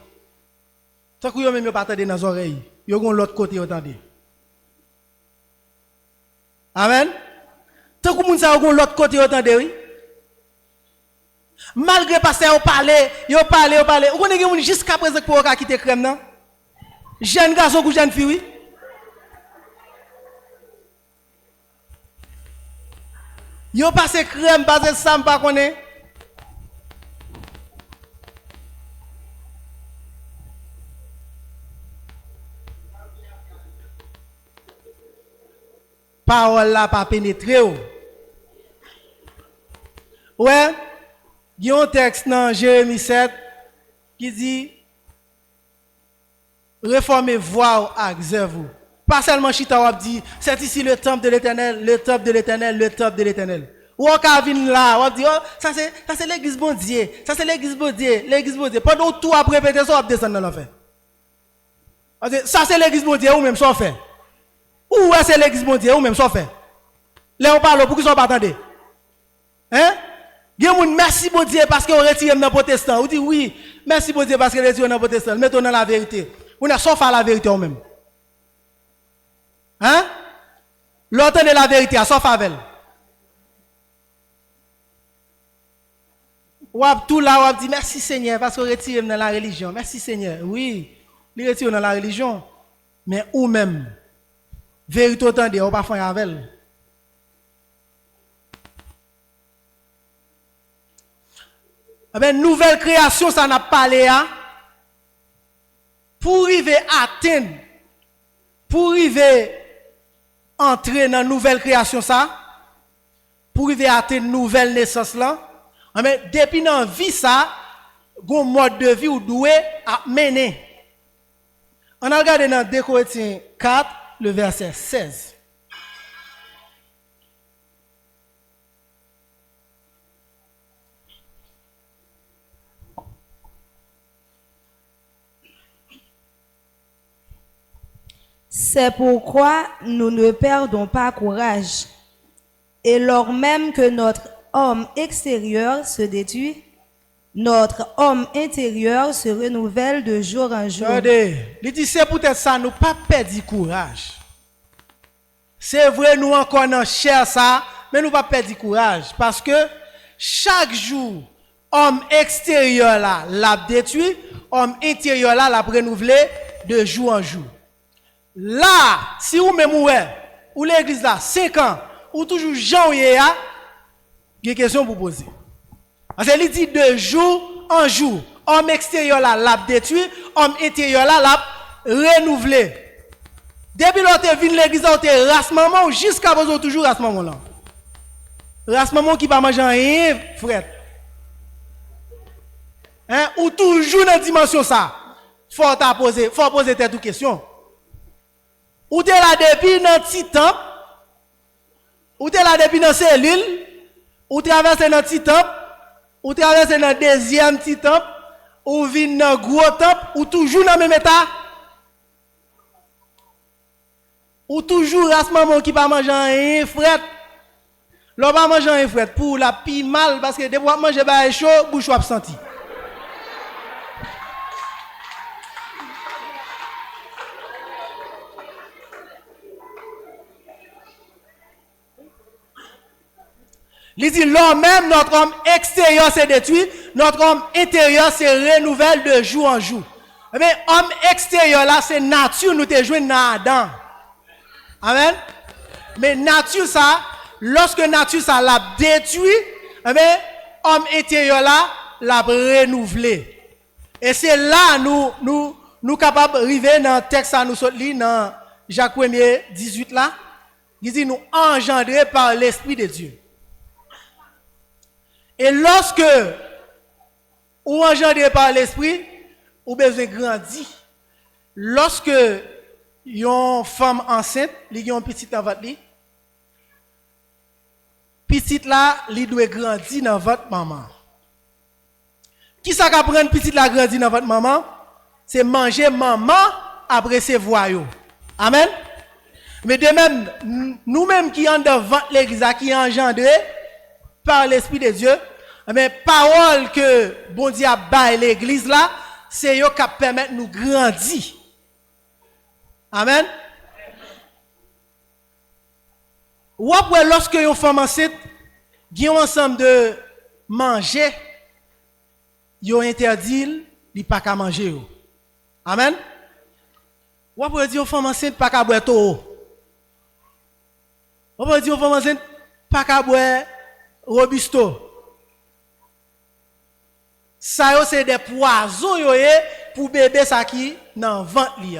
Tant que yo même yo pas tande dans les oreilles, yo gon l'autre côté entendre. Amen. Tant que moun sa gon l'autre côté entendre oui. Malgré pasteur yo parler. Ou connait gen moun jusqu'à présent pour ka quitter crème non? Jeune garçon ou jeune fille oui. Yo passé crème basé ça pas connaît. Parole là pas pénétré. Ouais, il y a un texte dans Jérémie 7 qui dit réformez voix avec zèvre. Pas seulement chita ou dit c'est ici le temple de l'Éternel, le temple de l'Éternel, le temple de l'Éternel. Ou on vient là, on dit oh, ça c'est l'église bon Dieu, ça c'est l'église bon Dieu, l'église bon Dieu. Pendant tout après répéter ça, on descend dans l'enfer. Ça c'est l'église bon Dieu ou même ça fait. Ou est-ce que l'église bon Dieu ou même ça fait? Là on parle pour qu'ils soient pas attendés. Hein? Merci bon Dieu parce que on retire dans protestant. On dit oui, merci bon Dieu parce que on retire dans protestant. Mettons dans la vérité. On a sauf à la vérité ou même. Hein? L'autre de la vérité, sauf avec. Ou tout là on dit merci Seigneur parce qu'on retire dans la religion. Merci Seigneur. Oui, il retire dans la religion. Mais ou même vérité autant de, on pas faire avec. Ben, nouvelle création, ça n'a pas parlé à. Pour arriver à atteindre, pour arriver à entrer dans nouvelle création, ça, pour arriver à atteindre nouvelle naissance là, mais depuis dans la vie, ça, un mode de vie ou doué à mener. On a regardé dans 2 Corinthiens 4, le verset 16. C'est pourquoi nous ne perdons pas courage. Et lors même que notre homme extérieur se détruit, notre homme intérieur se renouvelle de jour en jour. Regardez, il dit c'est peut-être ça, nous pas perdre courage. C'est vrai, nous encore dans chair ça, mais nous pas perdre courage. Parce que chaque jour, homme extérieur là, l'a détruit, homme intérieur là, l'a renouvelé de jour en jour. Là, si vous même ou l'église là, 5 ans, ou toujours Jean il y a une question pour poser. Parce qu'il dit de jour en jour, homme extérieur là, l'a détruit, homme intérieur là, l'a renouvelé. Depuis l'autre vient l'église, on te race maman, jusqu'à présent toujours race maman là. Race maman qui pas manger rien, frère. Hein, ou toujours dans dimension ça. Faut poser telle question. Ou t'es là depuis dans petit temple, ou t'es là depuis dans cellule, ou traverser dans petit temple, ou traverser dans deuxième petit temple, ou vient dans gros temple, ou toujours dans le même état. Ou toujours race maman qui pas manger rien, frère. L'on pas manger rien, frère, pour la pi mal, parce que des fois manger ba chaud, bouche ou senti. Il dit, l'homme même, notre homme extérieur s'est détruit, notre homme intérieur se renouvelle de jour en jour. Eh bien, homme extérieur là, c'est nature, nous te jouons dans Adam. Amen. Mais nature ça, lorsque nature ça l'a détruit, eh bien, homme intérieur là, l'a renouvelé. Et c'est là, nous capables d'arriver dans le texte à nous sortir dans Jacques 1er 18 là, il dit, nous engendrés par l'Esprit de Dieu. Et lorsque ou engendré par l'esprit, ou besoin grandir. Lorsque une femme enceinte, li yon petite dans votre lit, petite là, li doit grandir dans votre maman. Qui ça ka prendre petite la grandir dans votre maman? C'est manger maman après ses voyous. Amen. Mais de même, nous-mêmes qui en devant l'église qui engendré par l'Esprit de Dieu, mais parole que bon Dieu a baillé l'église là, c'est yo qui permet nous grandir. Amen. Ou après lorsque une femme enceinte, qui ont ensemble de manger, yo interdit li pas qu'à manger yo. Amen. Ou après dire une femme enceinte pas qu'à boire tout. Ou après dire une femme enceinte pas qu'à boire robusto. Ça c'est des poisons pour bébé ça qui dans ventre li.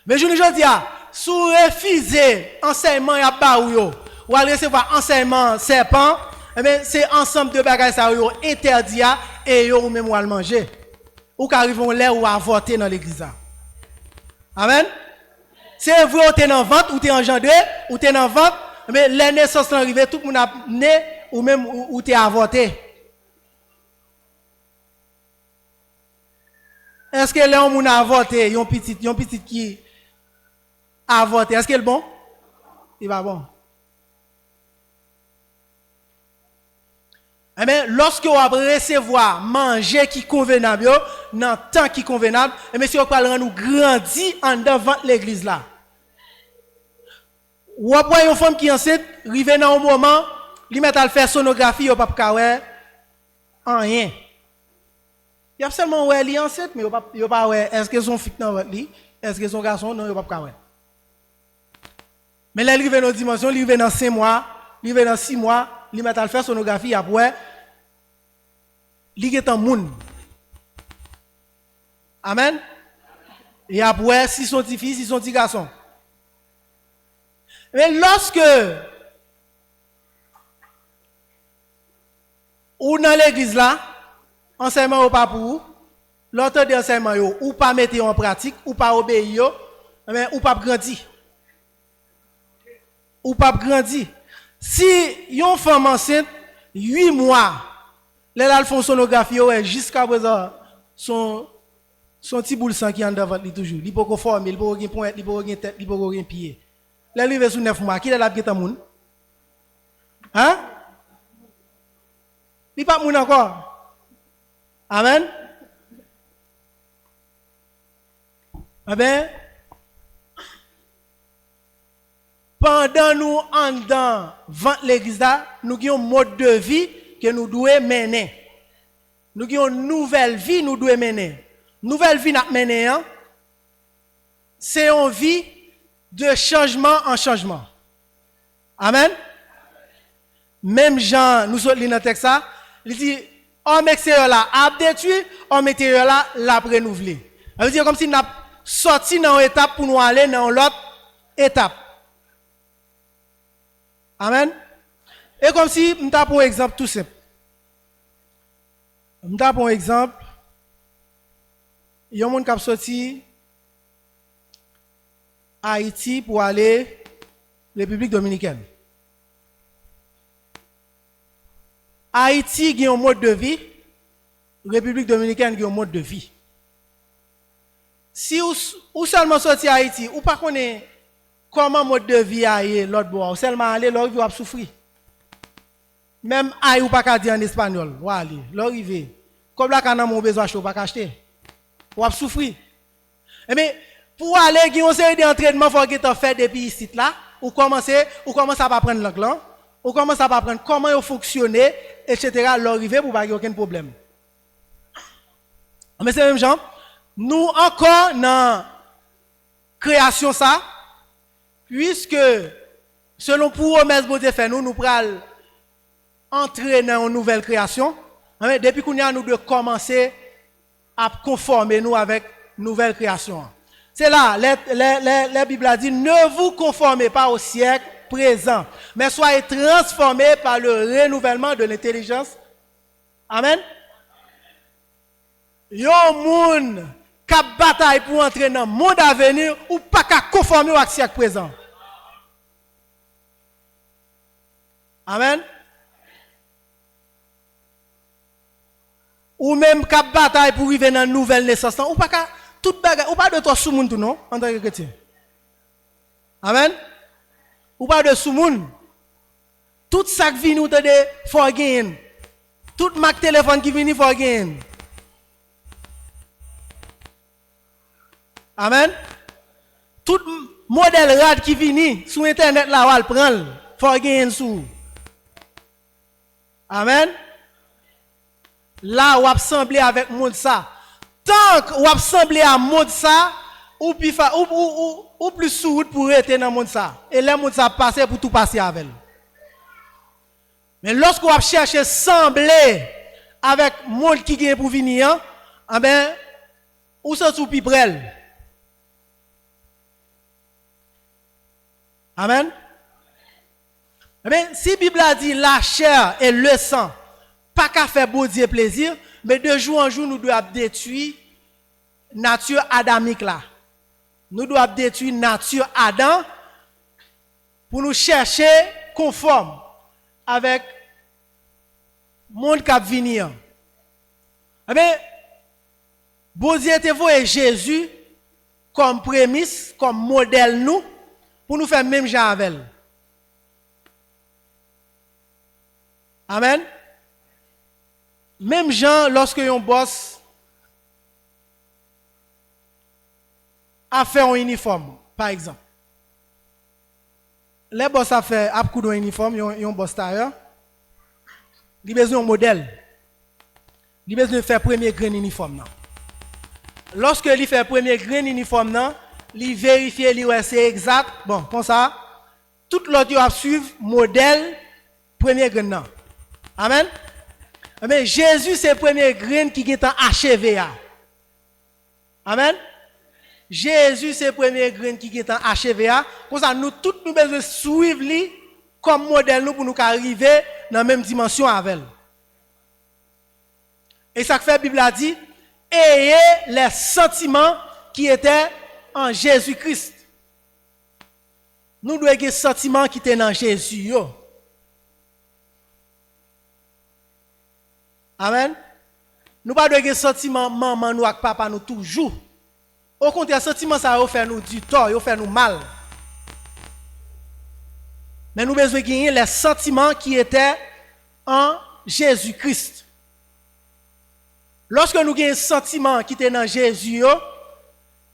Mais je ne dis pas, si vous refusez enseignement ya ba ou allez recevoir enseignement serpent, eh bien c'est ensemble de bagages ça yo interdit et yo même ou manger. Ou qu'arrivons là ou avorter dans l'église. Amen. C'est vrai ou t'es dans ventre ou t'es engendré ou t'es dans ventre, mais les naissances sont arrivées, tout le monde a né ou même ou t'es avorté. Est-ce que là on a avorté, yon petit qui avorté, est-ce qu'il est bon? Il va bon. Eh bien, lorsque vous recevoir manger qui convenable, dans le temps qui convenable, eh bien, si vous allez nous grandir en devant l'église là. Ou après une femme qui est enceinte, arrive dans un moment, lui met à faire sonographie, il pas de rien. Il y a seulement ouais, elle est enceinte, mais il n'y pas ouais, est-ce que son fille dans votre lit, est-ce que son garçon, non, il n'y a pas de mais là, il arrive dans une dimension, il arrive dans 5 mois, il arrive dans 6 mois, il met à faire sonographie, après, il est en monde. Amen. Et après, si sont petits filles, si sont petits garçons. Mais lorsque ou dans l'église là, enseignement ou pas pour vous, l'autre de enseignement ou pas mettre en pratique, ou pas obéir, mais ou pas grandir. Ou pas grandir. Si une femme enceinte 8 mois, elle font sonographie jusqu'à présent son petit boule sang qui en devant lui toujours, il peut pas former, il peut pas pointe, il peut pas tête, il peut pas pied. Là arrivé sous 9 mois, qui est là qui est moun? Hein? Il pas moun encore. Amen. Eh bien, pendant nous en dedans vente l'église là, nous avons un mode de vie que nous devons mener. Nous avons une nouvelle vie nous devons mener. Nouvelle vie nous mener, hein? C'est une vie de changement en changement. Amen. Même Jean, nous sommes dans le texte, il dit, homme extérieur là, a détruit, homme intérieur là, l'a renouvelé. Ça veut dire comme si nous avons sorti dans une étape pour nous aller dans l'autre étape. Amen. Et comme si, nous avons un exemple tout simple. Nous avons un exemple. Il y a un monde qui a sorti Haïti pour aller République dominicaine. Haïti a un mode de vie, République dominicaine a un mode de vie. Si vous seulement sorti Haïti, ou pas connaît comment mode de vie est l'autre bois, ou seulement aller l'autre vous souffrir. Même aïe ou pas qu'à dire en espagnol, ou aller, l'arriver. Comme là quand on a mon besoin chaud pas acheter. Ou souffrir. Mais pour aller il y a une série d'entraînements faut que tu fait depuis ici là, ou commencer à apprendre l'anglais, ou commencer à apprendre comment il fonctionner, etc. l'arriver pour pas aucun problème. Mais c'est même genre, nous encore dans création ça, puisque selon promesse que Dieu fait nous prenons entrer dans une nouvelle création. Depuis qu'on a nous de commencer à conformer nous avec nouvelle création. C'est là, la Bible a dit, ne vous conformez pas au siècle présent, mais soyez transformés par le renouvellement de l'intelligence. Amen. Yo moun qui bataille pour entrer dans le monde à venir ou pas qu'à conformer au siècle présent. Amen. Ou même qui bataille pour arriver dans une nouvelle naissance, ou pas qu'à toute bagarre, ou pas de toi sous monde non en tant que chrétien. Amen. Ou pas de sous monde. Tout ça qui vient nous de for gain. Tout marque téléphone qui vient for gain. Amen. Tout modèle rad qui vient sur internet là, on va le prendre for gain sous. Amen. Là, on va sembler avec monde ça. Tant qu'on va sembler à monde ça, ou plus sourd pour être dans le monde ça. Et là, monde ça passer pour tout passer avec. Mais lorsqu'on va chercher sembler avec monde qui vient pour venir, eh ben, ou ça sous piprel. Amen. Eh bien, si la Bible a dit la chair et le sang, pas qu'à faire bon Dieu plaisir, mais de jour en jour, nous devons détruire la nature adamique là. Nous devons détruire la nature Adam pour nous chercher conforme avec le monde qui va venir. Eh bien, bon Dieu te voyé Jésus comme prémisse, comme modèle nous, pour nous faire même genre avec. Amen. Même gens, lorsque un boss a fait un uniforme, par exemple. Les boss a fait un coup d'uniforme, un boss tailleur. Il a besoin d'un modèle. Il a besoin de faire premier grain uniforme. Lorsque il fait premier grain uniforme, il vérifie, c'est exact. Bon, comme ça, tout l'autre va suivre modèle premier grain. Amen. Mais Jésus, c'est le premier grain qui est achevé. Amen. Jésus, c'est le premier grain qui est achevé. Pour ça, nous tous nous besoin suivre lui comme modèle nous pour nous arriver dans la même dimension avec elle. Et ça fait la Bible a dit, ayez les sentiments qui étaient en Jésus-Christ. Nous devons avoir des sentiments qui étaient dans Jésus. Yo. Amen. Nous pas de sentiment maman nous avec papa nous toujours. Au contraire, sentiment ça va faire nous du tort, va faire nous mal. Mais nous besoin gagner les sentiments qui étaient en Jésus-Christ. Lorsque nous gagnons sentiments qui étaient dans Jésus,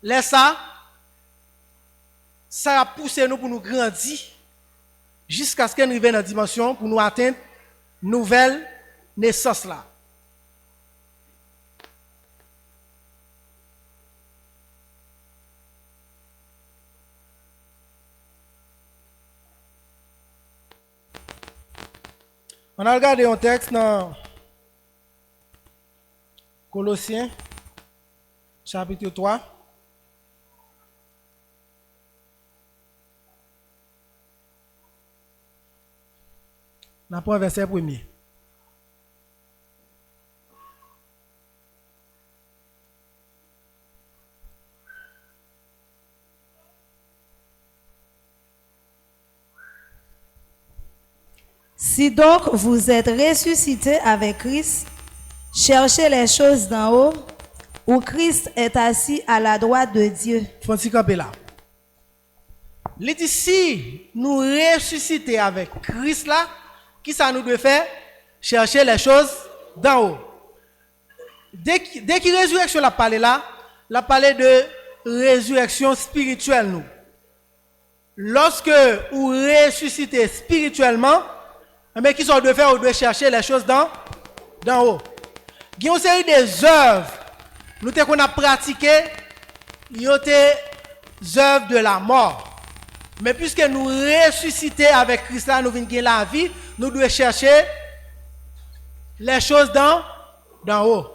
laisse ça va pousser nous pour nous grandir jusqu'à ce qu'on arrive dans la dimension pour nous atteindre nouvelle naissance là. On a regardé un texte dans Colossiens, chapitre 3. On apprend un verset premier. Si donc vous êtes ressuscités avec Christ, cherchez les choses d'en haut, où Christ est assis à la droite de Dieu. Francis Campela. Il dit si nous ressuscitons avec Christ là, qui ça nous doit faire? Chercher les choses d'en haut. Dès qu'il résurrection la parlé là, la parlé de résurrection spirituelle nous. Lorsque vous ressuscitez spirituellement, mais qui sont de faire, on doit chercher les choses d'en haut. Il y a une série des œuvres nous qu'on a pratiquées, il y a des œuvres de la mort. Mais puisque nous ressuscitons avec Christ, nous venons gagner la vie, nous devons chercher les choses d'en haut.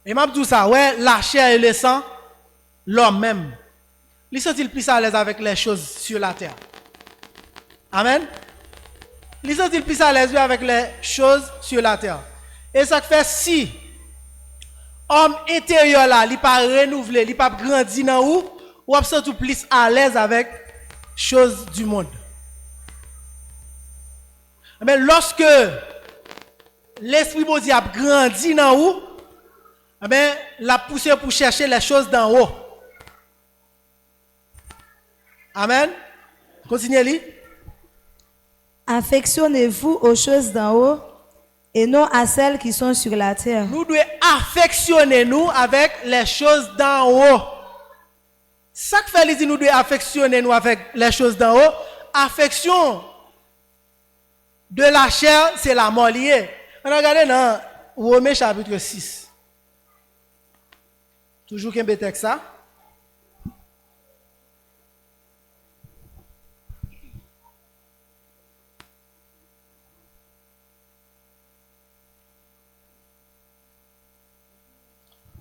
Et m'a dit ça, ouais, la chair et le sang, l'homme même. Ils sont-ils plus à l'aise avec les choses sur la terre? Amen. Ils sont-ils plus à l'aise avec les choses sur la terre? Et ça fait si homme intérieur là, il pas renouvelé, il pas grandi dans ou surtout plus à l'aise avec choses du monde. Mais lorsque l'esprit de Dieu a grandi dans où, la poussé pour chercher les choses d'en haut. Amen. Continuez-y. Affectionnez-vous aux choses d'en haut et non à celles qui sont sur la terre. Nous devons affectionner nous avec les choses d'en haut. Ça que fait dit nous devons affectionner nous avec les choses d'en haut. Affection de la chair, c'est la mort liée. On a regardé dans Romains chapitre 6. Toujours qu'un texte ça.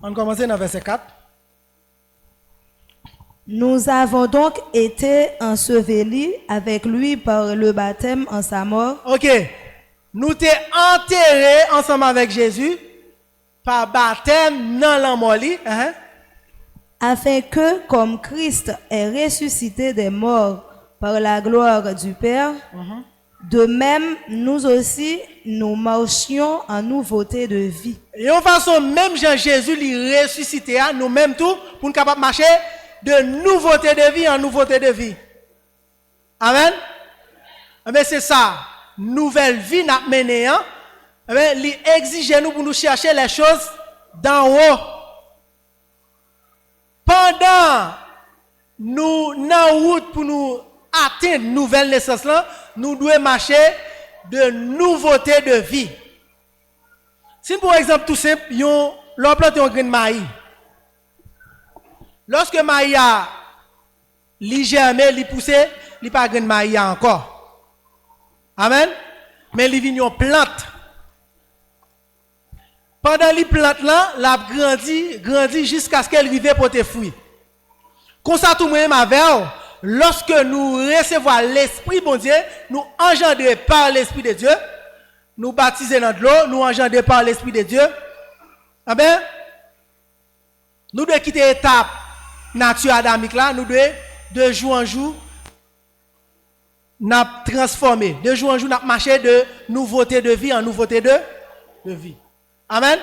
On commence dans verset 4. Nous avons donc été ensevelis avec lui par le baptême en sa mort. Ok. Nous t'es enterrés ensemble avec Jésus par baptême dans la mort. Afin que, comme Christ est ressuscité des morts par la gloire du Père, de même, nous aussi, nous marchions en nouveauté de vie. Et en façon, même Jean-Jésus, il ressuscité, nous-mêmes tout, pour nous capables de marcher de nouveauté de vie en nouveauté de vie. Amen. Mais c'est ça, nouvelle vie n'a mené, il exige nous pour nous chercher les choses d'en haut. Pendant nous en route pour nous atteindre nouvelle naissance là, nous devons marcher de nouveauté de vie. Si pour exemple tout simple, l'on plante un grain de maïs. Lorsque maïs a germé, il pousse, il pas grain de maïs encore. Amen. Mais il vient une plante. Pendant les plantes là, la grandit jusqu'à ce qu'elle arrive pour te fruits. Comme ça tout même avec lorsque nous recevons l'esprit bon Dieu, nous engendrés par l'esprit de Dieu, nous baptisons dans de l'eau, nous engendrés par l'esprit de Dieu. Amen. Nous devons quitter l'étape nature adamique là, nous devons de jour en jour nous transformer, de jour en jour nous marcher de nouveauté de vie en nouveauté de vie. Amen.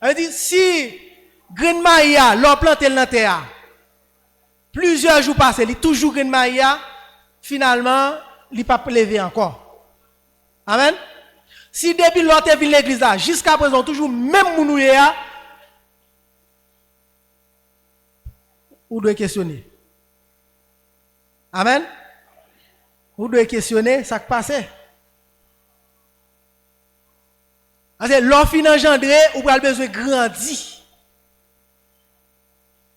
Ça veut dire si grain maïa, l'on plante dans la terre, plusieurs jours passés, il toujours grain maïa, finalement, il pas levé encore. Amen. Si depuis l'autre vient l'église là, jusqu'à présent toujours même mounouya, ou doit questionner. Amen. Vous devez questionner ça qui passe. Parce que l'offre engendré, vous avez besoin de grandir.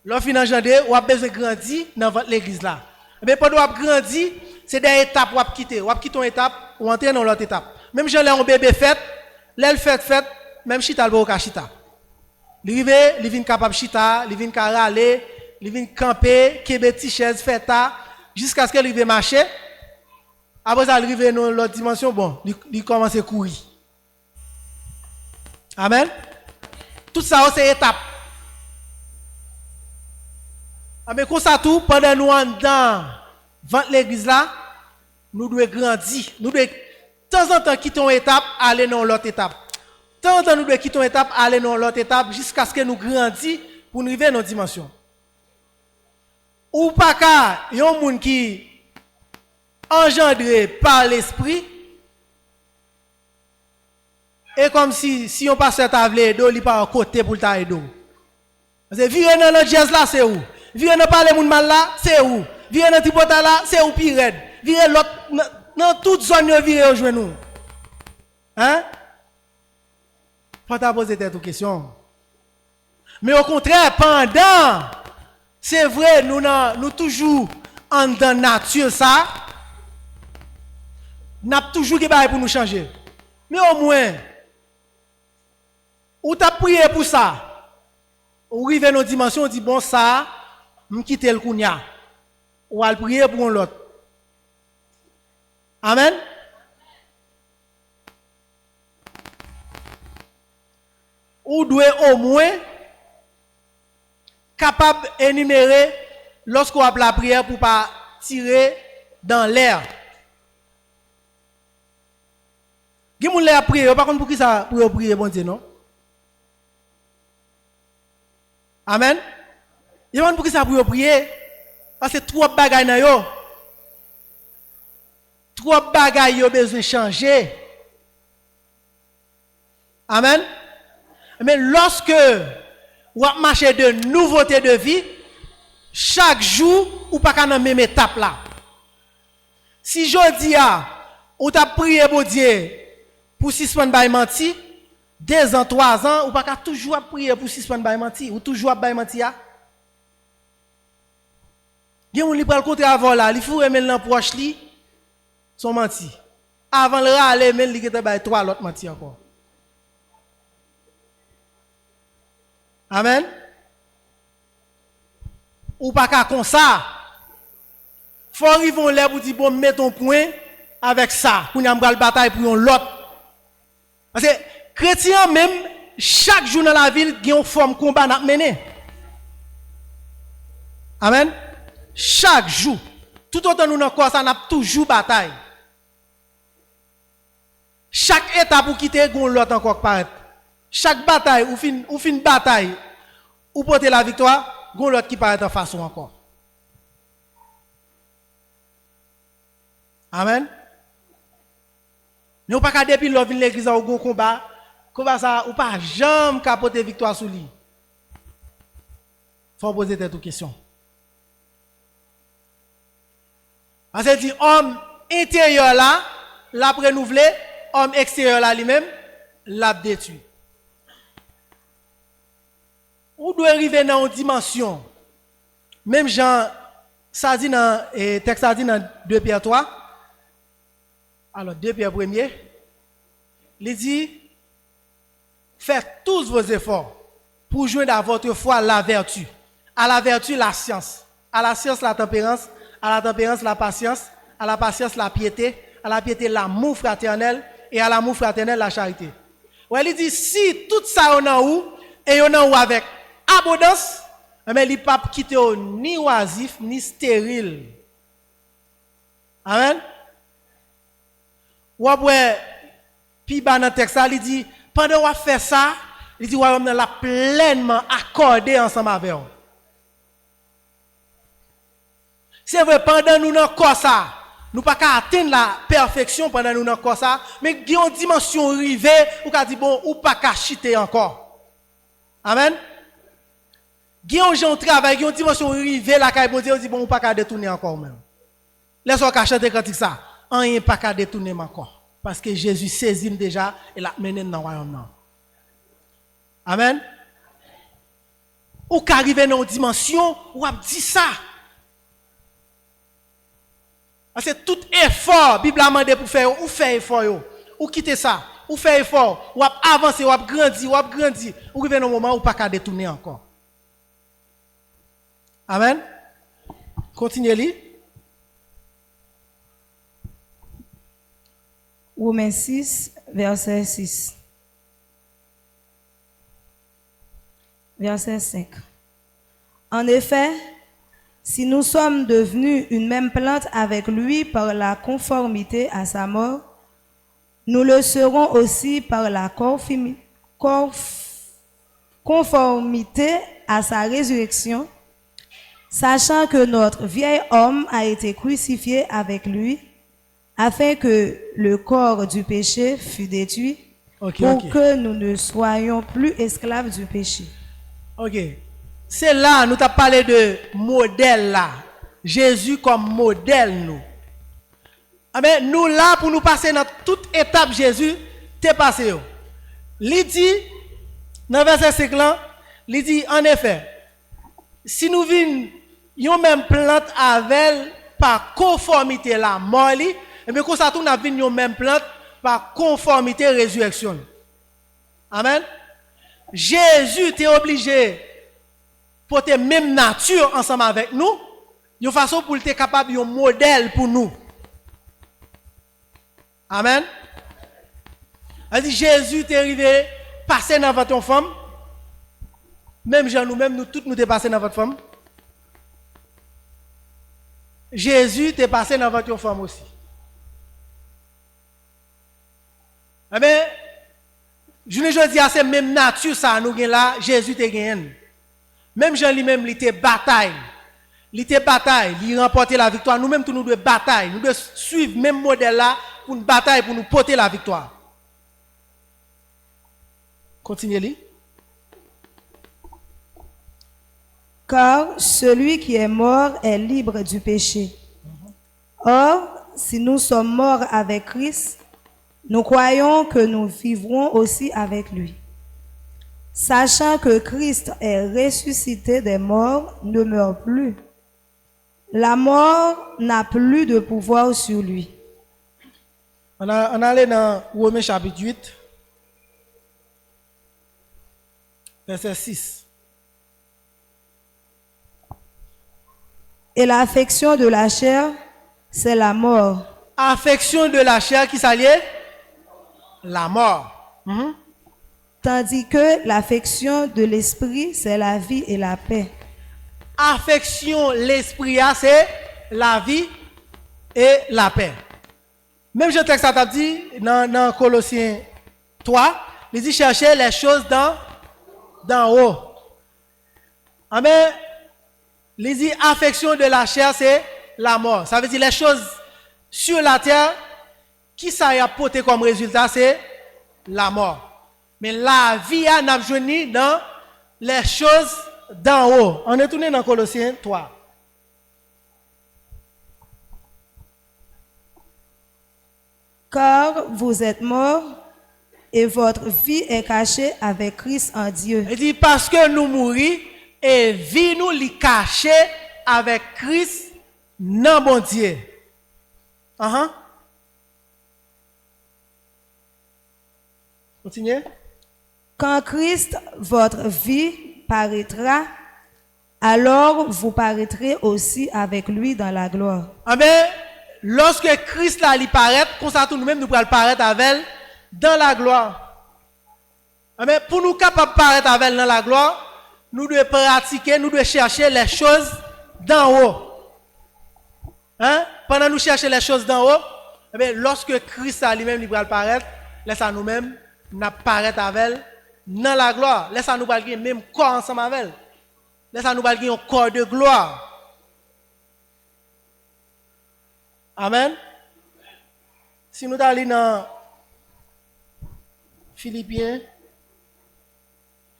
L'offre engendré, vous avez besoin de grandir dans votre église là. Mais pendant que vous grandir, c'est des étapes que vous quitter. Vous quittez une étape, vous entrez dans l'autre étape. Même si vous avez un bébé fait, l'elle fait, même chita le boka chita. Il arrive, il vient capable chita, il vient râler, il vient camper, kebe ti chaise fait ta jusqu'à ce qu'il arrive marcher. Après ça arrive dans l'autre dimension, bon, il commence à courir. Amen. Tout ça c'est étape. Mais comme ça tout pendant nous en dans l'église là, nous devons grandir. Nous devons de temps en temps quitter une étape, aller dans l'autre étape. De temps en temps nous devons quitter une étape, aller dans l'autre étape jusqu'à ce que nous grandissions pour nous arriver dans une dimension. Ou pas qu'à y a un monde qui engendré par l'esprit et comme si on passe à table d'eau, il pas à côté pour le tailler d'eau. Parce que virer dans le jazz là, c'est où? Virer dans parler moun mal là, c'est où? Virer dans tipota là, c'est où pire raide? Virer l'autre dans toute zone virer au genou. Hein? Faut ta poser cette question. Mais au contraire, pendant, c'est vrai, nous toujours en dans nature ça, n'a toujours des choses pour nous changer. Mais au moins, ou t'as prié pour ça, ou arrive dans une dimension, on dit bon ça, me quitter le kounya, ou al prier pour l'autre. Amen. Ou doit au moins capable d'énumérer lorsqu'on a la prière pour pas tirer dans l'air. Qui moun l'a prié, par contre pour qui ça pour prier bon Dieu non? Amen. Il y pour qui ça pour prier parce que trop bagaille nan yo. Trop bagaille yo besoin changer. Amen. Mais lorsque vous marchez de nouveauté de vie, chaque jour ou pas qu'à même étape là. Si je dis ou t'as prié bon Dieu pour 6 mois de menti, 2 ans, 3 ans, ou pas qu'à toujours prier pour 6 mois de menti, ou toujours à menti. Il y a un li pral contre avant là, il faut remettre dans proche li son menti. Avant le râler, mais il était bay 3 l'autre menti encore. Amen. Ou pas qu'à comme ça. Faut arriver là pour dire bon mets ton point avec ça, pour nous la bataille pour l'autre. Parce que chrétien même chaque jour dans la ville il y a une forme combat à mener. Amen. Chaque jour, tout autant nous dans quoi ça n'a toujours bataille. Chaque étape pour quitter gon l'autre encore paraître. Chaque bataille ou fin bataille ou porter la victoire, gon l'autre qui paraît en façon encore. Amen. Nous pas qu'à depuis l'autre l'église au gros combat ça ou pas jamais capoter victoire sur lui. Faut poser cette question. Parce que dit homme intérieur là, l'a renouvelé, homme extérieur là lui-même, l'a détruit. Ou doit arriver dans une dimension. Même Jean, ça dit dans texte ça dit dans 2 Pierre 3. Alors 2 Pierre 1er, il dit faites tous vos efforts pour joindre à votre foi la vertu. À la vertu la science, à la science la tempérance, à la tempérance la patience, à la patience la piété, à la piété l'amour fraternel et à l'amour fraternel la charité. Ouais, il dit si tout ça on a où et on a où avec abondance, mais il pas quitter ni oisif ni stérile. Amen. Ou après puis dans le texte il dit pendant on fait ça, il dit on l'a pleinement accordé ensemble avec vous. C'est vrai, pendant nous dans corps ça, nous pas qu'à atteindre la perfection pendant nous dans corps ça, mais il y a une dimension rivée ou qu'a dit bon ou pas qu'à chiter encore. Amen. Il y a un gens travail, il y a une dimension rivée là qu'a bon Dieu dit bon ou pas qu'à détourner encore même. Laisse-moi qu'à chanter cantique ça. rien pas qu'à détourner encore. Parce que Jésus saisit déjà et l'a mené dans le royaume. Amen. Ou qu'arriver dans une dimension où on dit ça. Parce que tout effort, la Bible a demandé pour faire, ou faire effort, ou quitter ça, ou faire effort, ou avancer, ou grandir, ou arriver dans un moment où pas qu'à détourner encore. Amen. Continuez-le. Romains 6, verset 6. Verset 5. En effet, si nous sommes devenus une même plante avec lui par la conformité à sa mort, nous le serons aussi par la conformité à sa résurrection, sachant que notre vieil homme a été crucifié avec lui, afin que le corps du péché fût détruit, pour que nous ne soyons plus esclaves du péché. Ok. C'est là, nous t'avons parlé de modèle là. Jésus comme modèle nous. Amen. Nous là pour nous passer dans toute étape Jésus, t'es passé. Il dit, dans verset 5 là, il dit en effet, si nous vîmes une même plante avec par conformité la mort, et bien comme ça tout n'a vu une même plante par conformité résurrection. Amen. Jésus t'est obligé pour te même nature ensemble avec nous, de façon pour être capable de modèle pour nous. Amen. Elle Jésus t'est arrivé passer dans votre femme, même Jean nous-mêmes, nous tous nous t'es passé dans votre femme. Jésus t'est passé dans votre femme aussi. Amen. Je ne dis à c'est même nature ça nous gagne là, Jésus t'est gagné. Même Jean lui-même, il était bataille. Il remportait la victoire. Nous-mêmes, nous devons bataille. Nous devons suivre le même modèle là pour une bataille, pour nous porter la victoire. Continuez-le. Car celui qui est mort est libre du péché. Or, si nous sommes morts avec Christ, nous croyons que nous vivrons aussi avec lui. Sachant que Christ est ressuscité des morts, ne meurt plus. La mort n'a plus de pouvoir sur lui. On allait dans Romains chapitre 8, verset 6. Et l'affection de la chair, c'est la mort. Affection de la chair qui s'allie? La mort. Tandis que l'affection de l'esprit, c'est la vie et la paix. Affection, l'esprit, c'est la vie et la paix. Même je texte a dit dans Colossiens 3, il dit chercher les choses d'en haut. Amen. Il dit affection de la chair, c'est la mort. Ça veut dire les choses sur la terre, qui ça a apporté comme résultat, c'est la mort. Mais la vie a n'a jouni dans les choses d'en haut. On est tourné dans Colossiens 3. Car vous êtes morts et votre vie est cachée avec Christ en Dieu. Il dit parce que nous mourons et vie nous li cachée avec Christ dans bon Dieu. Continuez. Quand Christ, votre vie, paraîtra, alors vous paraîtrez aussi avec lui dans la gloire. Amen. Lorsque Christ là, il paraît, comme ça nous-mêmes nous pourrons paraître avec elle dans la gloire. Amen. Pour nous capables de paraître avec elle dans la gloire, nous devons pratiquer, nous devons chercher les choses d'en haut. Pendant nous chercher les choses d'en haut, lorsque Christ là, lui-même il pourra paraître, laisse nous-mêmes nous apparaître avec elle dans la gloire. Laisse nous parler même corps ensemble avec elle. Laisse nous parler un corps de gloire. Amen. Si nous allons dans Philippiens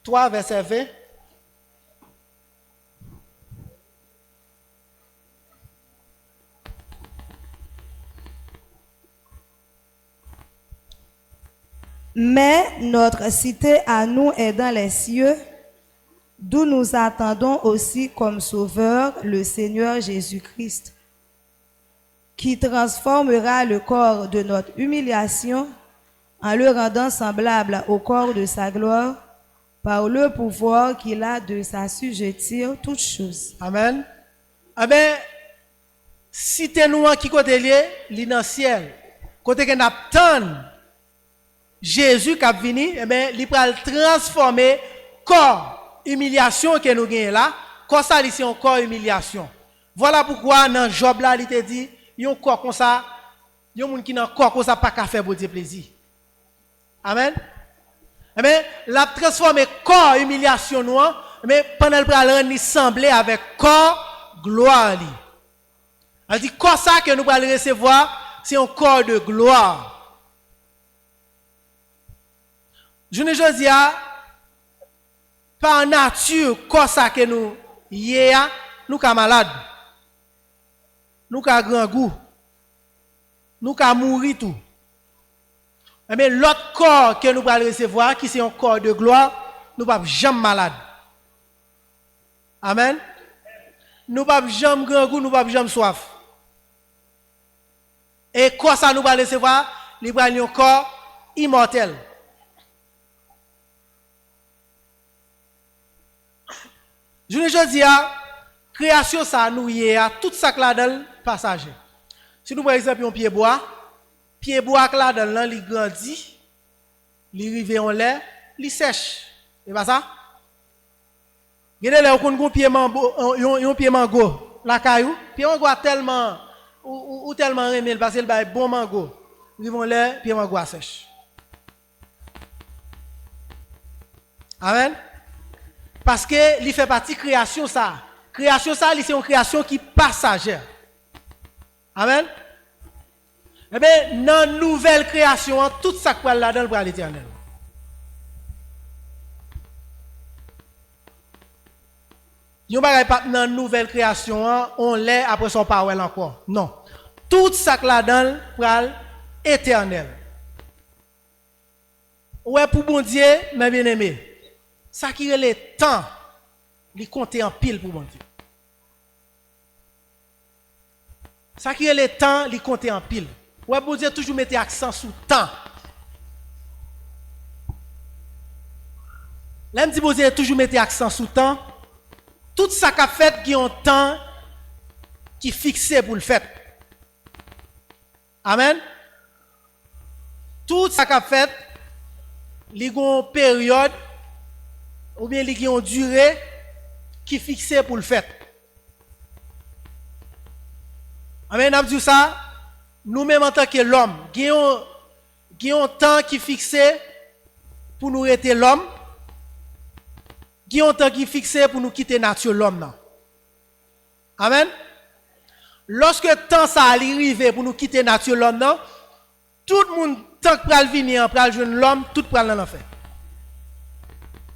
3, verset 20. Mais notre cité à nous est dans les cieux, d'où nous attendons aussi comme sauveur le Seigneur Jésus-Christ, qui transformera le corps de notre humiliation en le rendant semblable au corps de sa gloire, par le pouvoir qu'il a de s'assujettir toutes choses. Amen. Amen. Cité nous qui côté lié, li dans ciel. Côté que n'attend Jésus qui a venu, eh ben, il va transformer corps humiliation que nous gagnons là, corps ça c'est un corps humiliation. Voilà pourquoi dans Job là, il te dit, yon corps comme ça, yon moun qui nan corps comme ça pas qu'à faire pour Dieu plaisir. Amen. Eh bien, la transformer corps humiliation nous, mais pendant le rendre sembler avec corps gloire li. Elle dit corps ça que nous allons recevoir, c'est un corps de gloire. Je ne dis pas, par nature, corps ça que nous y a, nous sommes malades. Nous sommes grand goût. Nous sommes mourir tout. Mais l'autre corps que nous allons recevoir, qui c'est un corps de gloire, nous ne sommes jamais malades. Amen. Nous ne sommes jamais grand goût, nous ne sommes jamais soif. Et quoi ça nous allons recevoir? Nous allons un corps immortel. Je ne dis pas, création ça nous y a tout ça là dans le passager. Si nous par exemple un pied bois là dans là, il grandit, il rive en l'air, il sèche. C'est pas ça? Regardez là on pied mango, un pied mango, la caillou, pied mango a tellement ou tellement aimé parce qu'il a bon mango. Rive en l'air, pied mango sèche. Amen. Parce que il fait partie création ça. Création ça, c'est une création qui passagère. Amen. Eh bien, dans la nouvelle création, tout ça qui est là-dedans pour l'éternel. Yon bagay pas dans la nouvelle création, on l'est après son parole encore. Non. Tout ça qui est là-dedans pour l'éternel. Ouais, pour bon Dieu, mes bien-aimés. Ça qui est le temps, il compte en pile pour bon Dieu. Ça qui est le temps, il compte en pile. Ouais, bon Dieu toujours mettre accent sur temps. L'aime dit bon Dieu toujours mettre accent sur temps. Tout ça qu'a fait qui ont temps qui fixé pour le faire. Amen. Tout ça qu'a fait, il y a une période ou bien il y a une durée qui fixé pour le faire. Amen. On dit ça, nous-mêmes en tant que l'homme, il y a un temps qui fixé pour nous rester l'homme. Il y a un temps qui fixé pour nous quitter nature l'homme. Amen. Lorsque le temps ça arrive pour nous quitter nature l'homme, tout le monde, tant que pral venir, pral joindre l'homme, tout pral dans l'enfer.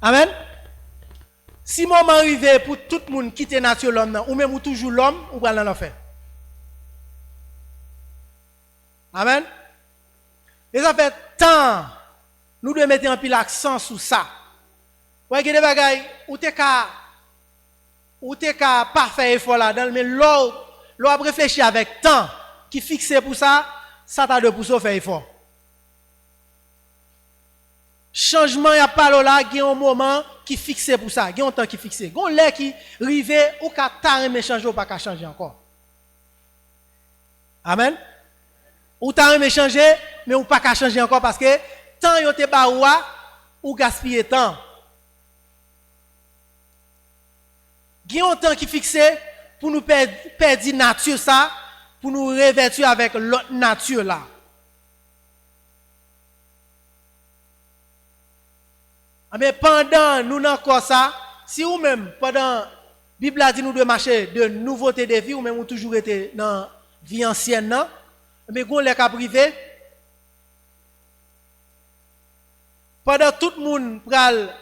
Amen. Si le moment arrive pour tout le monde quitter nature l'homme, ou même ou toujours l'homme, ou pral dans l'enfer. Amen. Et ça fait temps, nous devons mettre un pile l'accent sur ça. Ouais, il y a des bagailles où tu n'es pas fait effort là-dedans, mais l'on a réfléchi avec temps qui fixé pour ça, ça t'a de pour faire effort. Changement, il n'y a pas là, il y a un moment qui fixé pour ça, il y a un temps qui fixé. Il y a un lait qui arrive ou qui a changer ou pas qu'à changer encore. Amen. Ou tu as changer, mais ou pas qu'à changer encore parce que tant yon te baoua ou gaspiller temps. Il y a un temps qui fixé pour nous perdre nature ça, pour nous revêtir avec l'autre nature là. Mais pendant nous n'avons ça, si ou même pendant la Bible a dit nous devons marcher de nouveauté de vie ou même ou toujours été dans la vie ancienne non, mais gon les cas privé pendant tout le monde pral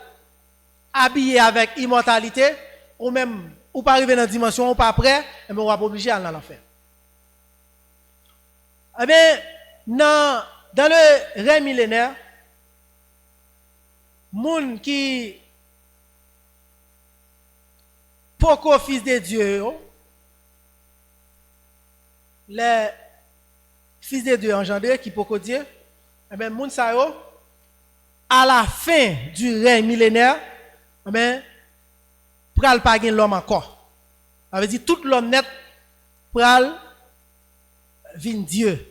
habillé avec immortalité ou même ou pas arriver dans la dimension ou pas prêt, mais on va pas obligé à aller dans l'enfer. Eh bien dans le règne millénaire moun qui poko fils de Dieu, les fils de Dieu engendrés qui poko Dieu, eh bien, moun sa yo, à la fin du règne millénaire, eh bien, pral pa gen l'homme encore. Ça veut dire tout l'homme net pral vin Dieu.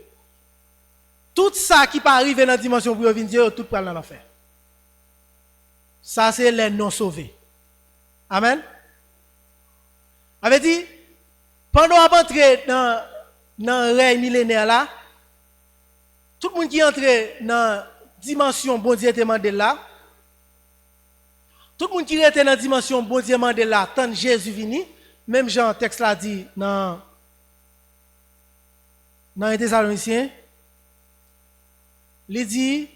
Tout ça qui peut arriver dans la dimension pour vin Dieu, tout pral dans l'enfer. Ça c'est les non sauvés. Amen. Ça veut dire pendant qu'on entrer dans le règne millénaire là, tout le monde qui entre dans la dimension bon Dieu te demandé là, tout le monde qui était dans la dimension bon Dieu demandé là, tant Jésus vini, même Jean texte l'a dit dans les Thessaloniciens, il dit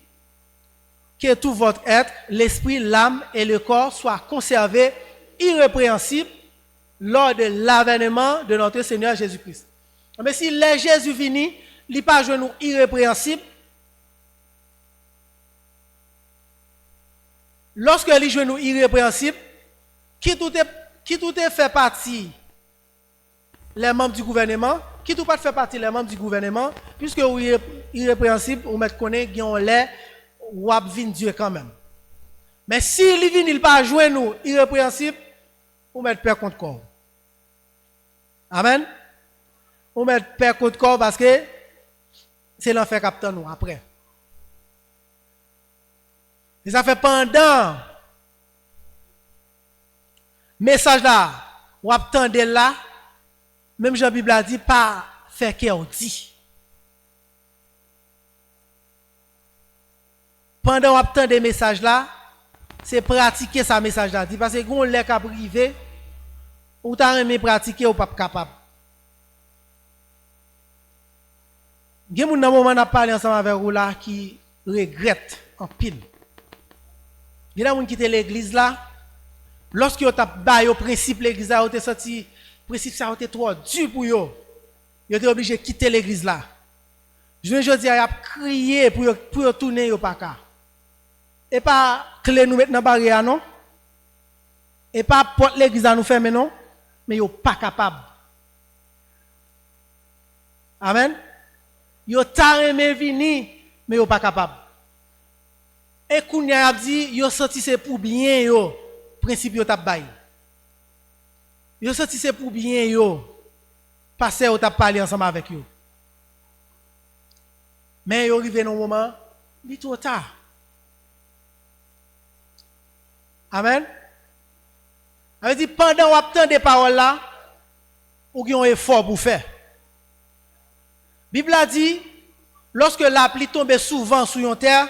que tout votre être, l'esprit, l'âme et le corps soient conservés irrépréhensibles lors de l'avènement de notre Seigneur Jésus-Christ. Mais si les Jésus vini, il n'est pas nous irrépréhensible. Lorsque il joue nous irrépréhensible, qui tout est fait partie les membres du gouvernement, qui tout pas fait partie les membres du gouvernement, puisque vous êtes irrépréhensible, vous mettez connaît qui ont l'air ou vin Dieu quand même. Mais si il vient il pas jouer nous irrépréhensible, vous mettez peur contre corps. Amen. Vous mettez peur contre corps parce que c'est l'enfer capteur nous après. Et ça fait pendant message là, ou attendez là, même Jean Bible a dit pas faire qu'on dit. Pendant ou attendez message là, c'est pratiquer ça message là dit parce que on l'est qu'à privé ou t'as aimé pratiquer ou pas capable. Il y a des gens qui ont parlé ensemble avec vous là qui regrettent en pile. Il y a des gens qui quittent l'église là. Lorsque vous avez baillé au principe l'église là, vous avez sorti, le principe ça a été trop dur pour vous. Vous êtes obligé de quitter l'église là. Je veux dire, il a crié pour tourner au pas. Et pas clé nous mettre dans barrière non. Et pas porte l'église à nous fermer non, mais vous pas capable. Amen. Yo ta aimé vini, mais yo pas capable. Et kounya a dit, yo senti c'est pour bien yo, principe yo t'a bail. Yo senti c'est pour bien yo, passer yo t'a parler ensemble avec yo. Mais yo arrivé dans un moment, il est trop tard. Amen. Ça veut dire pendant qu'on attend des paroles là, ou qui ont un effort pour faire. La Bible a dit, lorsque la pluie tombe souvent sur une terre,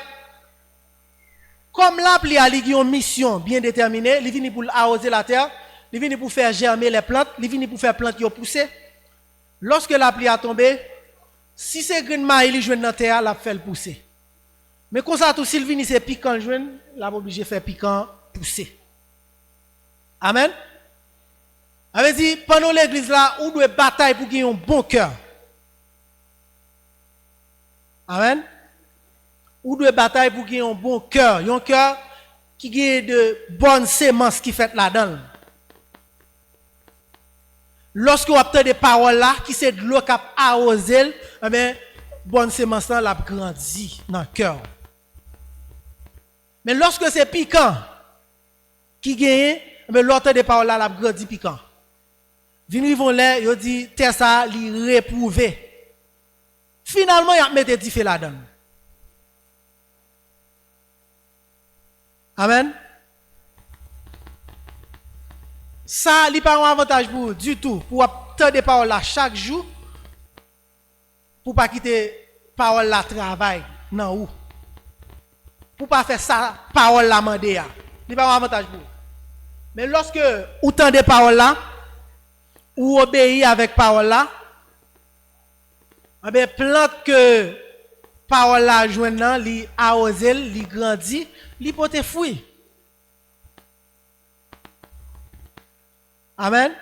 comme la pluie a une mission bien déterminée, il vient pour arroser la terre, il vient pour faire germer les plantes, il vient pour faire plantes qui ont poussé. Lorsque la pluie a tombé, si c'est grain de maïs qui joue dans la terre, la fait pousser. Mais quand ça tout s'il vient c'est piquant joindre, la obligé faire piquant pousser. Amen. Ça veut dire pendant l'église là, on doit batailler pour gagner un bon cœur. Amen. Ou de bataille pour qu'il y ait un bon cœur, un cœur qui ait de bonnes semences qui fait là-dedans. Lorsque vous avez des paroles là, qui c'est de l'eau qui a arrosé, eh bien, bonne semence là, la grandit dans le cœur. Mais lorsque c'est piquant, qui gagne, eh bien, l'autre des paroles là, la grandit piquant. Vini vont là, ils dit, t'es ça, li réprouvé. Finalement, il a mis des diffés là-dedans. Amen. Ça, il n'y a pas un avantage pour du tout. Pour attendre des paroles là chaque jour. Pour ne pas quitter parole là travail. Non, où? Pour ne pas faire ça, parole là mandé. Il n'y a pas un avantage pour. Mais lorsque vous entendez des paroles là, ou obéissez avec parole là, eh bien, plante que parole la joignant, li arrosé, li grandit, li porte fruit. Amen.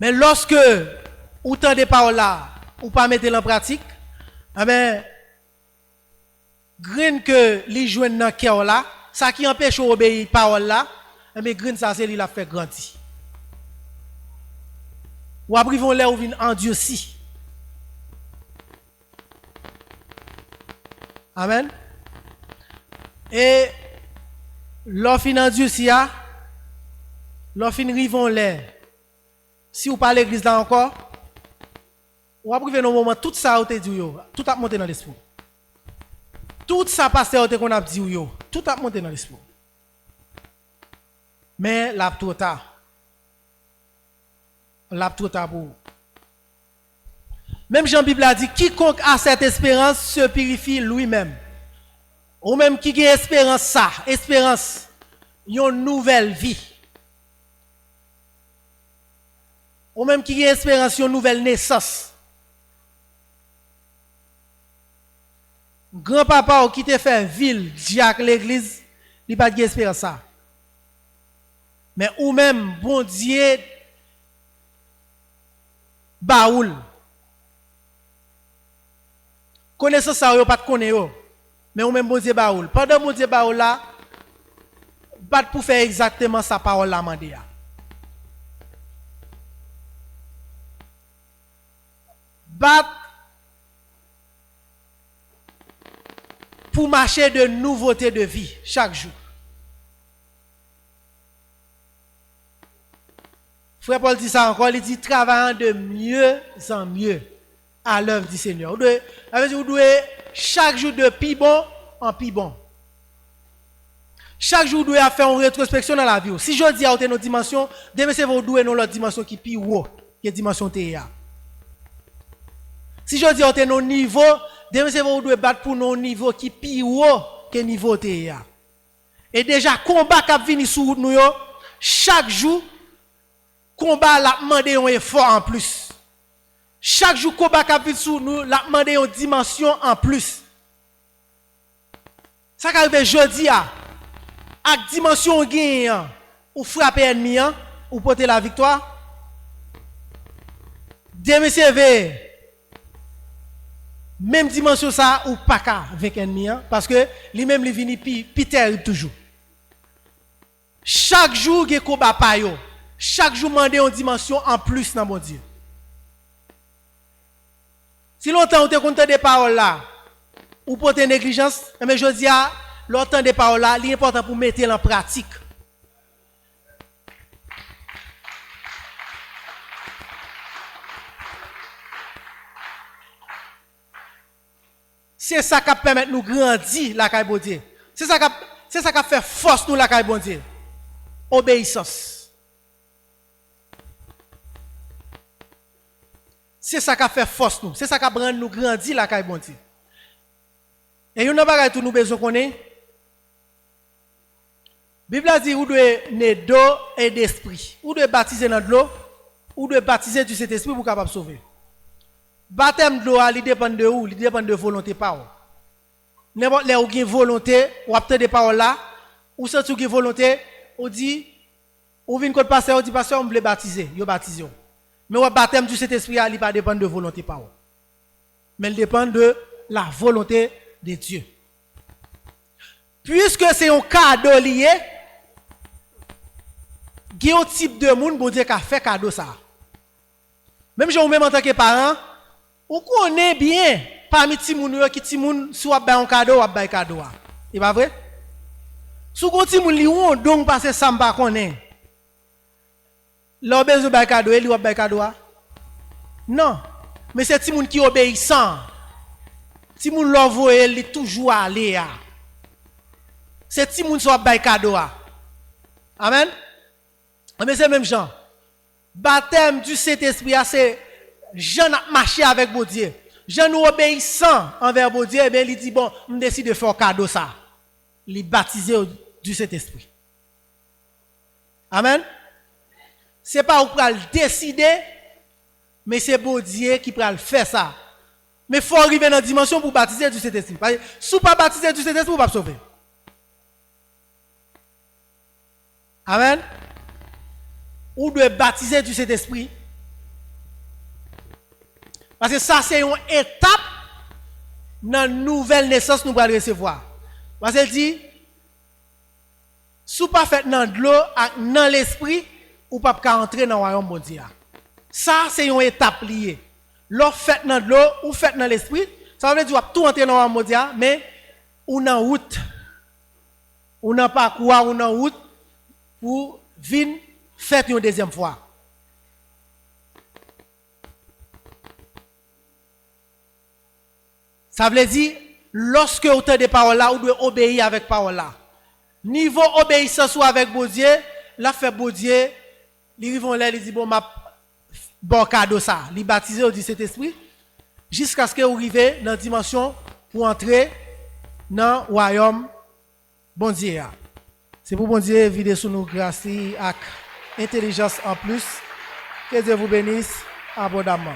Mais lorsque vous entendez paroles là, ou pas mettez en pratique, eh bien, grain que li joine dans cœur là, ça qui empêche obéir parole là, mais grain ça c'est lui l'a fait grandir. Ou après vont là ou vinn endurci. Amen. Et l'offre endurci a l'offre rivon là. Si vous parlez l'église là encore, ou après un moment tout ça ou te dit yo, tout a monté dans l'esprit. Tout ça pasteur qu'on a dit yo, tout a monté dans l'esprit. Mais la trop tard. La trop tard pour. Même Jean Bible a dit quiconque a cette espérance se purifie lui-même. Ou même qui a espérance ça, espérance une nouvelle vie. Ou même qui a espérance une nouvelle naissance. Grand-papa qui te fait ville, diacre l'église, il n'a pas d'espérance ça. Mais ou même, bon Dieu, baoul. Connaissance ça, pas de connaître. Mais ou même, bon Dieu, baoul. Pendant bon Dieu, baoul là, pas pour faire exactement sa parole là, mandé. Bat pour marcher de nouveauté de vie chaque jour. Frère Paul dit ça encore, il dit travaillant de mieux en mieux à l'œuvre du Seigneur. Vous devez chaque jour de plus bon en plus bon. Chaque jour, vous devez faire une rétrospection dans la vie. Si je dis à une dimension, demain c'est vous devez dans l'autre dimension qui est plus haut, qui est dimension TIA. Si je dis à un niveau, demain c'est vous devez battre pour nos niveau qui est plus haut que niveau TIA. Et déjà, combat qui vient sur nous, chaque jour, combat l'a demandé un effort en plus. Chaque jour, combat qui vient sur nous, l'a demandé une dimension en plus. Ça qui arrive jeudi, avec dimension gagnant, ou frapper ennemi, ou porter la victoire. Demain c'est même dimension ça ou pas qu'à avec ennemi parce que lui-même il vient plus terrible toujours. Chaque jour il combat pa yo. Chaque jour demander une dimension en plus dans mon Dieu. Si longtemps on te compte des paroles là ou porter négligence, mais je dis à l'autant des paroles là, il est important pour mettre en pratique. C'est ça qui permet de nous grandir la caille bon Dieu. C'est ça qui fait force nous la caille bon Dieu. Obéissance. C'est ça qui fait force nous. C'est ça qui rend nous grandir la caille bon Dieu. Et il y a une chose que nous besoin connaître. La Bible dit vous devez naître d'eau et d'esprit. Vous devez baptiser dans de l'eau, ou devez baptiser du Saint-Esprit pour capable sauver. Baptême de l'eau, il dépend de où? Il dépend de volonté parole. N'importe là où il y a volonté, ou obtenir des paroles là, ou si tu as volonté, on dit, ou vient contre pasteur, on dit pasteur, on veut baptiser, il baptise. Mais le baptême du Saint-Esprit, il ne dépend pas de volonté parole. Mais il dépend de la volonté de Dieu. Puisque c'est un cadeau lié, il y a un type de monde, bon Dieu, qui a fait cadeau ça. Même si même en tant que parent, on connaît bien parmi les gens qui sont soit un cadeau ou un cadeau. C'est pas vrai? Si vous avez un don parce que ça ne pas connaît. L'on besoin de cadeau et un cadeau. Non, mais c'est les gens qui obéissant. Si vous l'envoyez, il est toujours allé. C'est les gens qui sont un cadeau. Amen. Mais c'est même gens. Baptême du Saint-Esprit, c'est Jean a marché avec mon Dieu. Jean nous obéissant envers mon Dieu, mais il dit bon, je décide de faire un cadeau ça. Il est baptisé du Saint-Esprit. Amen. C'est pas vous pouvez le décider, mais c'est bon Dieu qui peut le faire ça. Mais il faut arriver dans la dimension pour baptiser du Saint-Esprit. Si vous ne pas baptiser du Saint-Esprit, vous ne pouvez pas sauver. Amen. Ou de baptiser du Saint-Esprit. Parce que ça, c'est une étape dans nouvelle naissance nous allons recevoir. Parce qu'elle dit, si pas fait dans de l'eau, dans l'esprit, ou pas entrer dans le royaume de Dieu. Ça, c'est une étape liée. L'eau fait dans de l'eau, ou fait dans l'esprit, ça veut dire que tout entrer dans le royaume de Dieu, mais ou en route. Ou n'a pas quoi, ou en route pour venir faire une deuxième fois. Ça veut dire, lorsque vous avez des paroles là, vous devez obéir avec paroles là. Niveau obéissance ou avec bon Dieu, là fait bon Dieu, ils vont là, ils disent bon, bon cadeau ça, ils baptisent au Saint-Esprit, jusqu'à ce que vous arrivez dans la dimension pour entrer dans le royaume bon Dieu. C'est pour bon Dieu, vider sous nous grâce et intelligence en plus. Que Dieu vous bénisse abondamment.